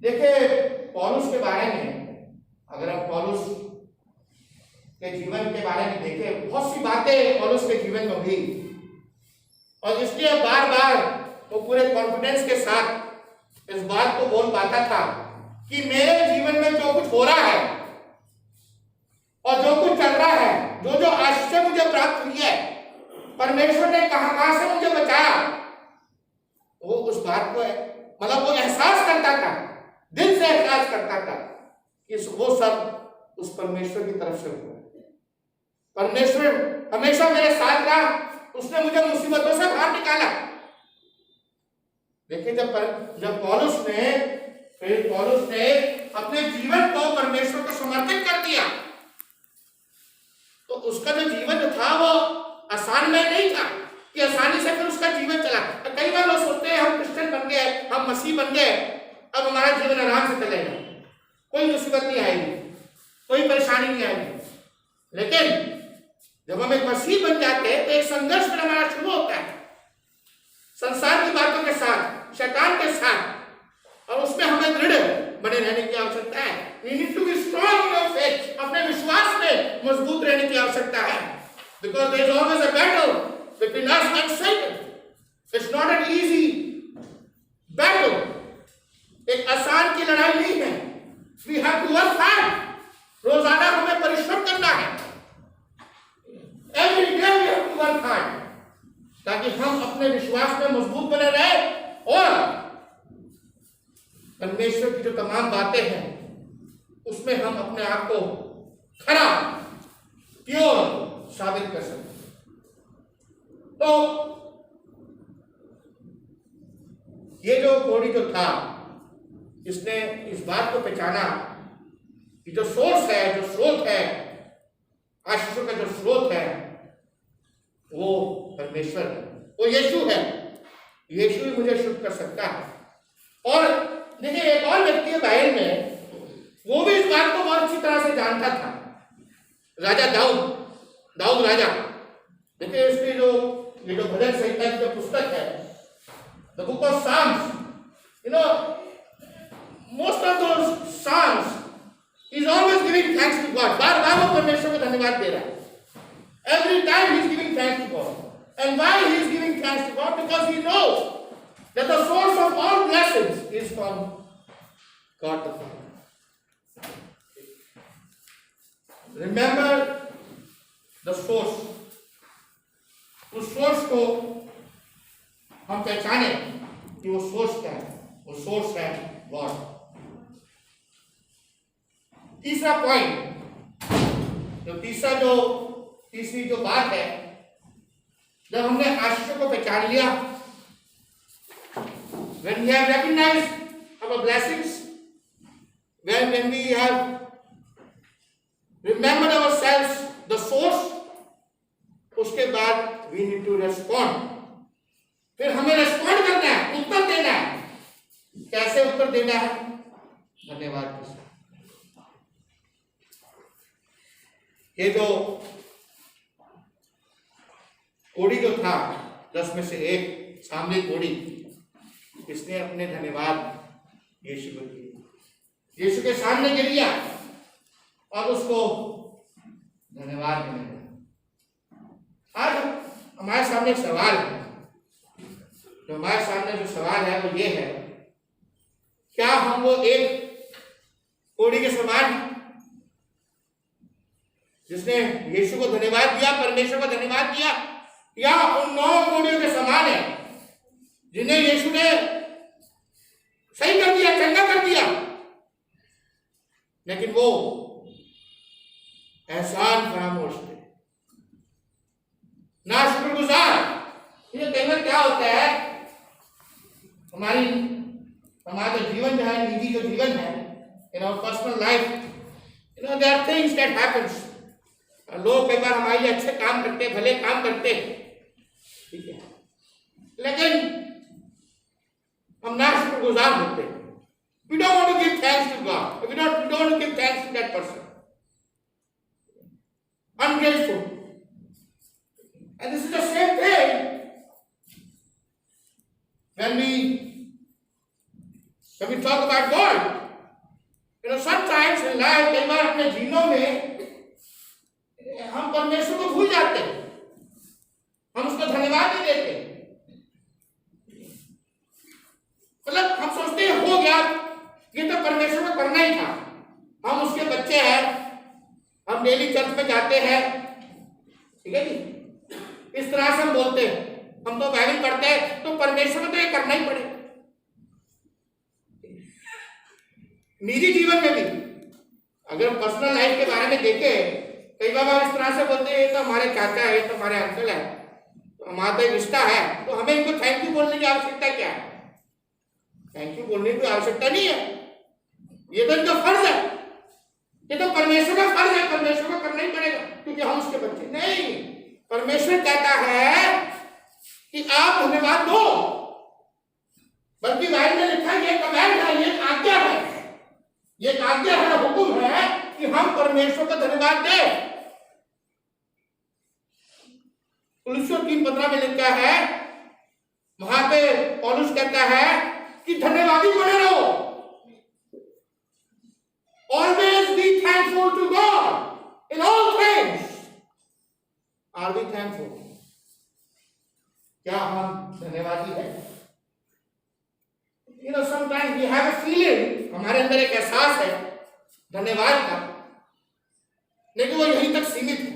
देखिए पौलुस के बारे में, अगर हम पौलुस के जीवन के बारे में देखें, बहुत सी बातें पौलुस के जीवन में हुई, और इसलिए बार बार वो पूरे कॉन्फिडेंस के साथ इस बात को बोल पाता था कि मेरे जीवन में जो कुछ हो रहा है और जो कुछ चल रहा है, जो जो आशीषें मुझे प्राप्त हुई है, परमेश्वर ने कहां से मुझे बचाया, वो उस बात को मतलब वो एहसास करता था, दिल से एहसास करता था कि वो सब उस परमेश्वर की तरफ से हुआ। परमेश्वर हमेशा मेरे साथ रहा, उसने मुझे मुसीबतों से बाहर निकाला। देखिए जब पौलुस ने अपने जीवन को परमेश्वर को समर्पित कर दिया, तो उसका जो जीवन था वो आसान में नहीं था कि आसानी से फिर उसका जीवन चला। कई बार लोग सोचते हैं हम क्रिश्चियन बन गए, हम मसीह बन गए, अब हमारा जीवन आराम से चलेगा, कोई मुसीबत नहीं आएगी, कोई परेशानी नहीं आएगी। लेकिन जब हम एक मसीह बन जाते हैं तो एक संघर्ष फिर हमारा शुरू होता है, संसार की बातों के साथ, शैतान के साथ, और उसमें हमें दृढ़ बने रहने की आवश्यकता है। We need to be strong in our faith, अपने विश्वास में मजबूत रहने की आवश्यकता है, because there is always a battle between us and Satan. It's not an easy battle. एक आसान की लड़ाई नहीं है। We have to work hard. रोजाना हमें परिश्रम करना है। Every day we have to work hard, ताकि हम अपने विश्वास में मजबूत बने रहे और परमेश्वर की जो तमाम बातें हैं उसमें हम अपने आप को खरा, प्योर साबित कर सकते। तो ये जो कोढ़ी जो था, इसने इस बात को पहचाना कि जो सोर्स है, जो स्रोत है, आशीषों का जो स्रोत है वो परमेश्वर है, वो यीशु है। यीशु ही मुझे शुद्ध कर सकता है। और देखिए एक और व्यक्ति है बाइबल में, वो भी इस बात को बहुत अच्छी तरह से जानता था, राजा दाऊद राजा। देखिए इसकी ये जो भजन संहिता की जो पुस्तक है, the Book of Psalms, most of those psalms is always giving thanks to God. बार बार वो परमेश्वर को धन्यवाद दे रहा है। Every time he is giving thanks to God. And why he is giving thanks to God? Because he knows that the source of all blessings is from God the Father. Remember the source. उस source को हम पहचाने कि वो source क्या है। वो source है गॉड। तीसरा पॉइंट, तीसरी जो बात है, जब हमने आशीषों को पहचान लिया, when we have recognized our blessings, when we have remembered ourselves the source, उसके बाद we need to respond. फिर हमें respond करना है, उत्तर देना है। कैसे उत्तर देना है? धन्यवाद के साथ। ये जो कोढ़ी जो था 10 में से एक सामने कोढ़ी, इसने अपने धन्यवाद यीशु को दिए, यीशु के सामने गिर गया और उसको धन्यवाद देने लगा। आज हमारे सामने एक सवाल है, जो सवाल है वो ये है, क्या हम वो एक कोढ़ी के समान जिसने यीशु को धन्यवाद दिया, परमेश्वर को धन्यवाद दिया, या उन 9 कोढ़ियों के समान है जिन्हें यीशु ने सही कर दिया, चंगा कर दिया, लेकिन वो एहसान फरामोश थे, ना शुक्रगुजार। ये कई बार क्या होता है, हमारा जो जीवन जो है, निजी जो जीवन है, in our personal life, there are things that happens. लोग कई बार हमारे लिए अच्छे काम करते, भले काम करते, ठीक है, लेकिन हम ना शुक्रगुजार होते हैं। We don't want to give thanks to God. We don't want to give thanks to that person. Ungrateful. And this is the same thing when we talk about God. Sometimes in life, कई बार अपने जीवनों में हम परमेश्वर को भूल जाते हैं, हम उसको धन्यवाद नहीं देते। मतलब हम सोचते हैं हो गया, ये तो परमेश्वर को करना ही था, हम उसके बच्चे हैं, हम डेली चर्च में जाते हैं, ठीक है जी, इस तरह से हम बोलते हैं, हम तो बाइबल पढ़ते हैं, तो परमेश्वर को तो ये करना ही पड़ेगा। निजी जीवन में भी अगर हम पर्सनल लाइफ के बारे में देखें, कई बार हम इस तरह से बोलते हैं, ये तो हमारे चाचा है, ये तो हमारे अंकल है, तो हमारा तो रिश्ता है, तो हमें इनको थैंक यू बोलने की आवश्यकता क्या है? थैंक यू बोलने की आवश्यकता नहीं है, ये तो इनका फर्ज है, ये तो परमेश्वर का फर्ज है, परमेश्वर को करना ही पड़ेगा क्योंकि हम उसके बच्चे। नहीं, परमेश्वर कहता है कि आप धन्यवाद दो, बल्कि बाइबल में लिखा है ये कमांड है, ये आज्ञा है, ये आज्ञा है, हुक्म है कि हम परमेश्वर को धन्यवाद दें। कुलुस्सियों 3:15 में लिखा है, वहां पे पौलुस कहता है कि धन्यवादी बने रहो, always be thankful to God in all things. Are we thankful? क्या हम धन्यवादी हैं? You know, sometimes we have a feeling, हमारे अंदर एक एहसास है धन्यवाद का, लेकिन वो यहीं तक सीमित है।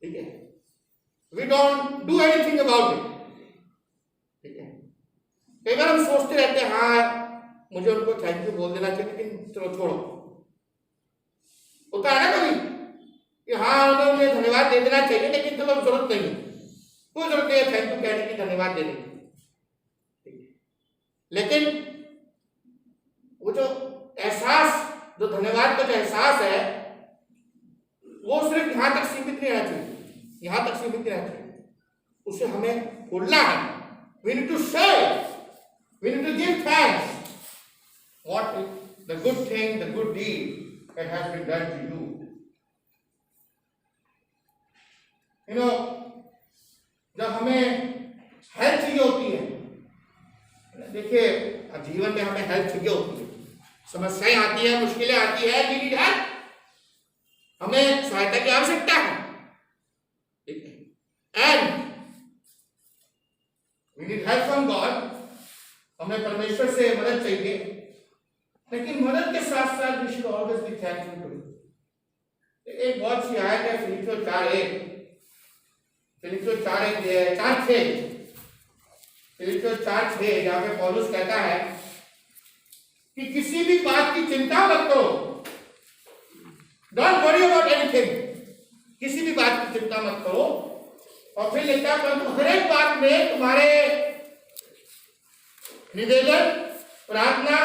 ठीक है, we don't do anything about it। ठीक है, कई बार हम सोचते रहते हैं हाँ मुझे उनको थैंक यू बोल देना चाहिए, लेकिन चलो छोड़ो, होता है ना कभी कि हाँ उन्हें मुझे धन्यवाद दे देना चाहिए, लेकिन चलो जरूरत नहीं, कोई जरूरत नहीं है थैंक यू कहने की, धन्यवाद देने की। लेकिन वो जो एहसास, जो धन्यवाद का जो एहसास है, वो सिर्फ यहां तक सीमित नहीं रहना चाहिए, यहां तक सीमित नहीं रहना चाहिए, उसे हमें बोलना है। We need to say, we need to give thanks what the good thing, the good deed that has been done to you। You know, जब हमें हेल्थ चाहिए होती है, देखिए जीवन में हमें हेल्प चाहिए होती है, समस्याएं आती है, मुश्किलें आती है, वी नीड हेल्प, हमें सहायता की आवश्यकता है। ठीक है, and we need help from God, हमें परमेश्वर से मदद चाहिए, लेकिन मदद के साथ साथ we should always be thankful to him. एक बहुत सी आयत है फिलिप्पियों 4:1, फिलिप्पियों 4:6, फिलिप्पियों 4:6, जहां पे पौलुस कहता है कि किसी भी बात की चिंता मत करो, डोंट वरी अबाउट एनीथिंग, किसी भी बात की चिंता मत करो, और फिर लिखता है परंतु हर एक बात में तुम्हारे निवेदन, प्रार्थना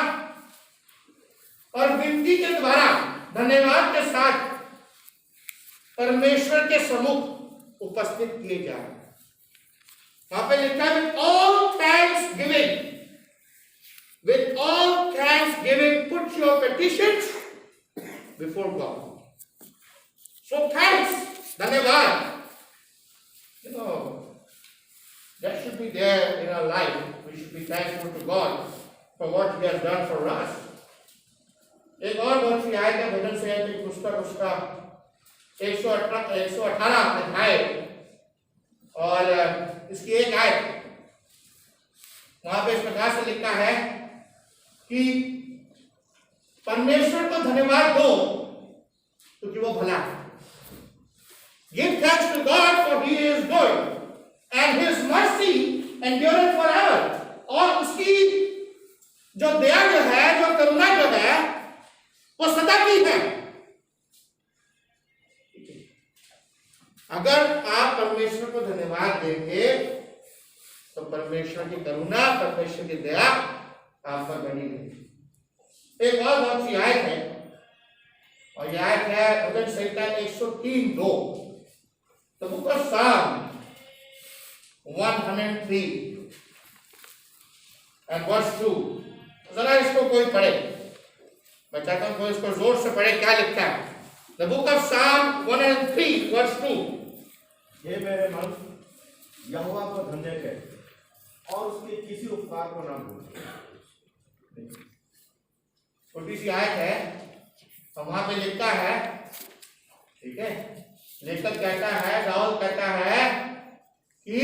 और विनती के द्वारा धन्यवाद के साथ परमेश्वर के सम्मुख उपस्थित किए जाए। वहां पे लिखा है with all thanksgiving put your petitions before God। So thanks, धन्यवाद, you know, that should be there in our life। We should be thankful to God for what He has done for us। एक और बहुत सी आयत है भजन संहिता की पुस्तक, उसका 118 अध्याय और इसकी एक आयत, वहां पे इस प्रकार से लिखा है कि परमेश्वर को धन्यवाद दो क्योंकि वो भला है। Give thanks to God for He is good and His mercy endureth forever। और उसकी जो दया जो है, जो करुणा जो है, वो सदा की है। अगर आप परमेश्वर को धन्यवाद देंगे तो परमेश्वर की करुणा, परमेश्वर की दया आप पर बनी रहेगी। एक और बहुत सी आयत है, और यह आयत है भजन संहिता 103:2, द बुक ऑफ साम 103 एंड वर्स 2। जरा इसको कोई पढ़े, मैं चाहता हूं कोई इसको जोर से पढ़े, क्या लिखा है। द बुक ऑफ साम 103 वर्स 2। हे मेरे मन, यहोवा को धन्य कह और उसके किसी उपकार को ना भूल। छोटी सी आयत है, तो वहां पे लिखा है, ठीक है, लेखक कहता है, दाऊद कहता है कि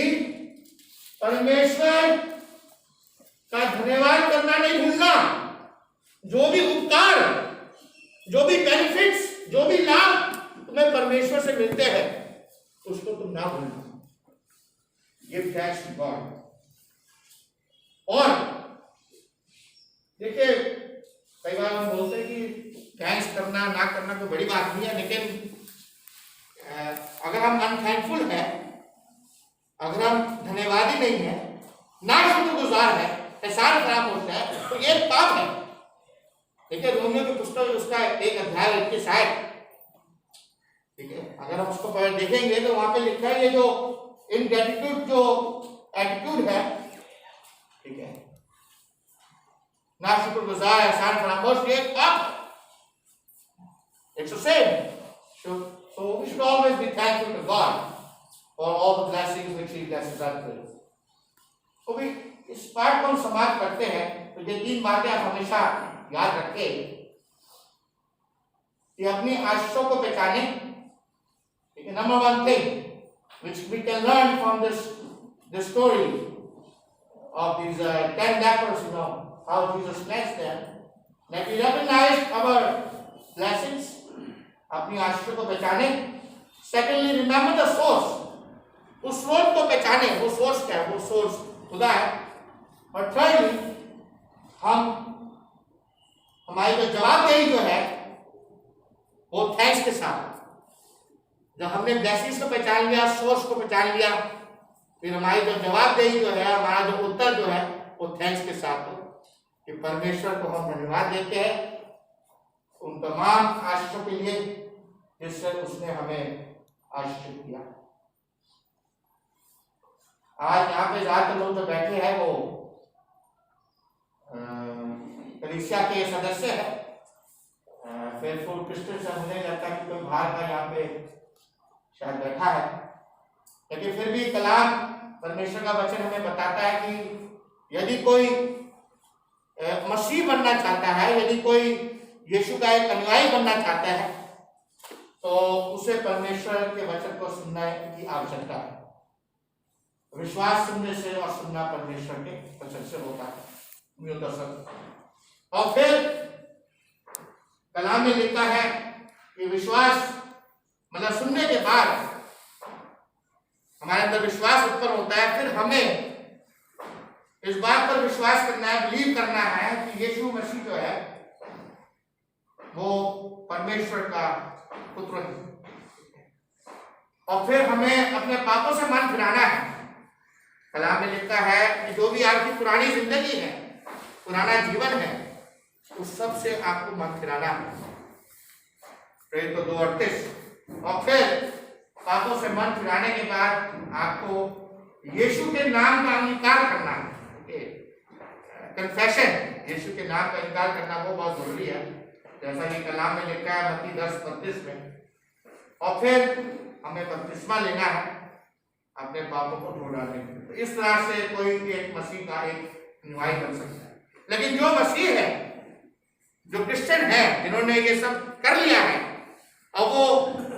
परमेश्वर का धन्यवाद करना नहीं भूलना, जो भी उपकार, जो भी बेनिफिट्स, जो भी लाभ तुम्हें परमेश्वर से मिलते हैं उसको तुम ना भूलना। Give thanks to God. और देखिए कई बार हम बोलते हैं कि थैंक्स करना ना करना कोई बड़ी बात नहीं है, लेकिन अगर हम अनथैंकफुल है, अगर हम धन्यवादी नहीं है, ना शुक्रगुजार है, एहसान फरामोश है, तो ये एक पाप है। देखिए रोमियो की पुस्तक उसका एक अध्याय 21 आयत, ठीक है, अगर हम उसको देखेंगे तो वहां पे लिखा है ये जो इनग्रेटिट्यूड जो एटीट्यूड है, ठीक है, ना शुक्रगुजार, एहसान फरामोश, ये एक पाप है। It's a sin. So we should always be thankful to God for all the blessings which He blesses us with. तो भी इस पाठ को हम समाप्त करते हैं तो ये 3 बातें आप हमेशा याद रखें कि अपनी आशीषों को पहचाने। Number 1 thing which we can learn from this story of these 10 lepers, how Jesus blessed them, that we recognize our blessings, अपनी आशीषों को पहचाने। सेकेंडली रिमेंबर द सोर्स, उस स्रोत को पहचाने, वो सोर्स क्या है, वो सोर्स खुदा है। और थर्डली हमारी जो जवाबदेही जो है वो थैंक्स के साथ, जब हमने ब्लेसिंग्स को पहचान लिया, सोर्स को पहचान लिया, फिर हमारी जो जवाबदेही जो है, हमारा जो उत्तर जो है वो थैंक्स के साथ हो कि परमेश्वर को हम धन्यवाद देते हैं उन तमाम आशीषों के लिए जिससे उसने हमें आशीषित किया। आज यहाँ पे ज्यादातर लोग जो बैठे हैं वो कलीसिया के सदस्य है, फेथफुल क्रिश्चियन से, मुझे लगता है कि कोई बाहर का यहाँ पे शायद बैठा है, लेकिन फिर भी कलाम परमेश्वर का वचन हमें बताता है कि यदि कोई मसीह बनना चाहता है, यदि कोई यीशु का एक अनुयायी बनना चाहता है, तो उसे परमेश्वर के वचन को सुनने की आवश्यकता है। विश्वास सुनने से और सुनना परमेश्वर के वचन से होता है। और फिर कलाम में लिखा है कि विश्वास मतलब सुनने के बाद हमारे अंदर विश्वास उत्पन्न होता है, फिर हमें इस बात पर विश्वास करना है, बिलीव करना है कि यीशु मसीह जो है वो परमेश्वर का पुत्र है। और फिर हमें अपने पापों से मन फिराना है। कलाम में लिखा है कि जो भी आपकी पुरानी जिंदगी है, पुराना जीवन है, उस सब से आपको मन फिराना है। तो 2:38। और फिर पापों से मन फिराने के बाद आपको यीशु के नाम का अंगीकार करना है। कन्फेशन, यीशु के नाम का इंकार करना वो बहुत जरूरी है, जैसा कि कलाम में लिखा है मत्ती 10:32 में। और फिर हमें बपतिस्मा लेना है अपने पापों को धो डालने के लिए। तो इस तरह से कोई एक मसीह का एक अनुयायी बन सकता है। लेकिन जो मसीह है, जो क्रिश्चियन है, जिन्होंने ये सब कर लिया है और वो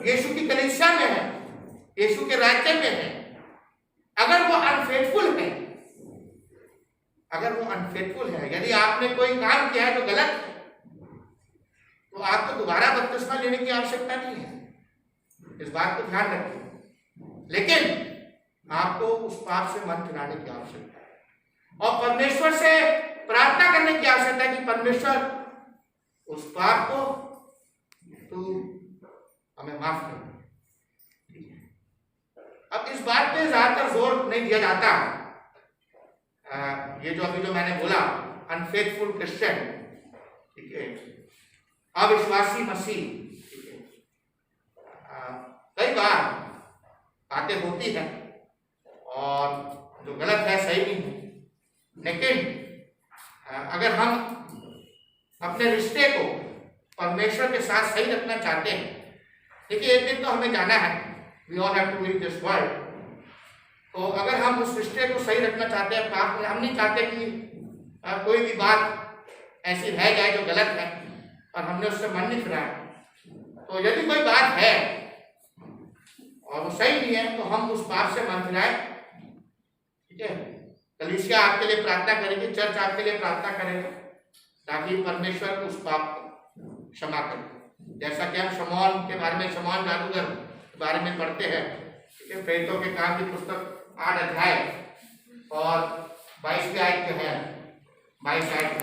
यीशु की कलीसिया में है, यीशु के राज्य में है, अगर वो अनफेथफुल है, यदि आपने कोई काम किया है जो गलत है, तो आपको दोबारा बपतिस्मा लेने की आवश्यकता नहीं है। इस बात को ध्यान रखें। लेकिन आपको उस पाप से मन फिराने की आवश्यकता है और परमेश्वर से प्रार्थना करने की आवश्यकता है कि परमेश्वर उस पाप को तू हमें माफ कर। अब इस बात पे ज्यादातर जोर नहीं दिया जाता। ये जो अभी जो मैंने बोला, अनफेथफुल क्रिश्चियन, ठीक है, अविश्वासी मसीह, ठीक है, कई बार बातें होती है और जो गलत है सही नहीं है, लेकिन अगर हम अपने रिश्ते को परमेश्वर के साथ सही रखना चाहते हैं, देखिए एक दिन तो हमें जाना है, we all have to leave this world। तो अगर हम उस रिश्ते को सही रखना चाहते हैं, पाप में हम नहीं चाहते कि कोई भी बात ऐसी रह जाए जो गलत है और हमने उससे मन नहीं फिराया, तो यदि कोई बात है और वो सही नहीं है तो हम उस बात से मन फिराए, ठीक है। कलीसिया आपके लिए प्रार्थना करेगी, चर्च आपके लिए प्रार्थना करेगा ताकि परमेश्वर उस पाप को क्षमा करे। जैसा कि हम शमौन के बारे में, शमौन जादूगर के बारे में पढ़ते हैं, ठीक है, प्रेरितों के काम की पुस्तक 8 अध्याय और 22वीं आयत जो है 22 आयत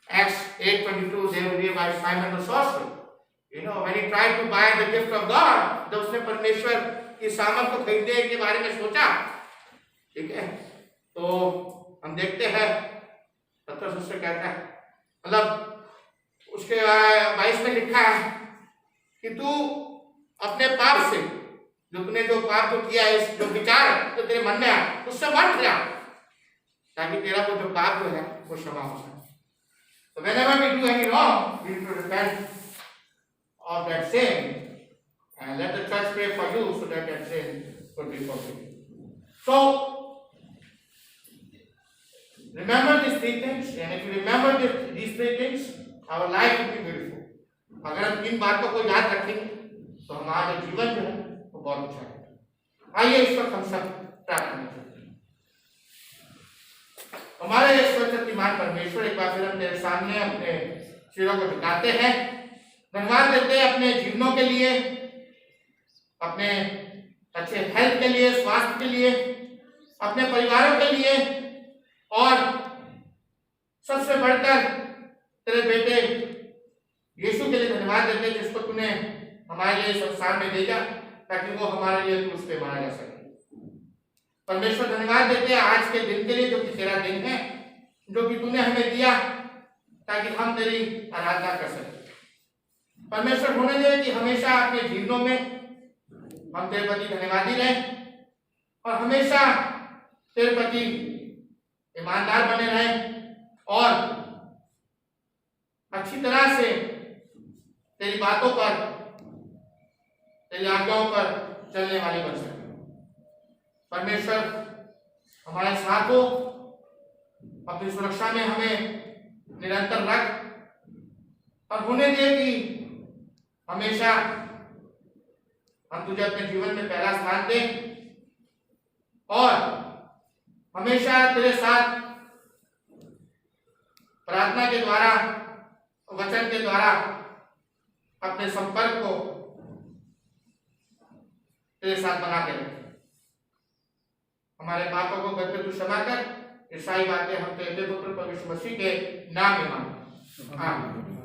Acts 8:22 they will realize Simon the sorcerer, when he tried to buy the gift of God, जब उसने परमेश्वर की सामर्थ को खरीदने के बारे में सोचा, ठीक है, तो हम देखते हैं पत्रस उससे कहता है, मतलब उसके 22 में लिखा है कि तू अपने पाप से जो पाप को किया है, जो विचार जो तेरे मन में आया उससे मत जा, ताकि तेरा वो जो पाप जो है वो क्षमा हो सके। So whenever we do any wrong, we need to repent of that sin and let the church pray for you so that that sin could be forgiven. So remember these three things, and if you remember these three things, our life will be beautiful. अगर हम इन बातों को याद रखेंगे तो हमारा जीवन जो है वो बहुत अच्छा है। आइए इस वक्त हम सब प्रार्थना करें। हमारे सर्वशक्तिमान परमेश्वर, एक बार फिर हम तेरे सामने अपने सिरों को झुकाते हैं, धन्यवाद देते हैं अपने जीवनों के लिए, अपने अच्छे हेल्थ के लिए, स्वास्थ्य के लिए, अपने परिवारों के लिए, और सबसे बढ़कर तेरे बेटे यीशु के लिए धन्यवाद देते हैं, जिसको तूने हमारे लिए संसार में भेजा ताकि वो हमारे लिए क्रूस पे मारा जा सके। परमेश्वर धन्यवाद देते हैं आज के दिन के लिए, जो कि तेरा दिन है, जो कि तूने हमें दिया ताकि हम तेरी आराधना कर सके। परमेश्वर होने दे कि हमेशा अपने जीवनों में हम तेरे प्रति धन्यवादी रहें और हमेशा तेरे प्रति ईमानदार बने रहें और अच्छी तरह से तेरी बातों पर, तेरी आज्ञाओं पर चलने वाले बन सके। परमेश्वर हमारे साथ हो, अपनी सुरक्षा में हमें निरंतर रख और होने दे कि हमेशा हम तुझे अपने जीवन में पहला स्थान दें और हमेशा तेरे साथ प्रार्थना के द्वारा, वचन के द्वारा अपने संपर्क को तेरे साथ बना के रखें। हमारे पापों को गलती तू क्षमा कर। ये सारी बातें हम तेरे पुत्र प्रभु यीशु मसीह के नाम में मांगते हैं। आमीन।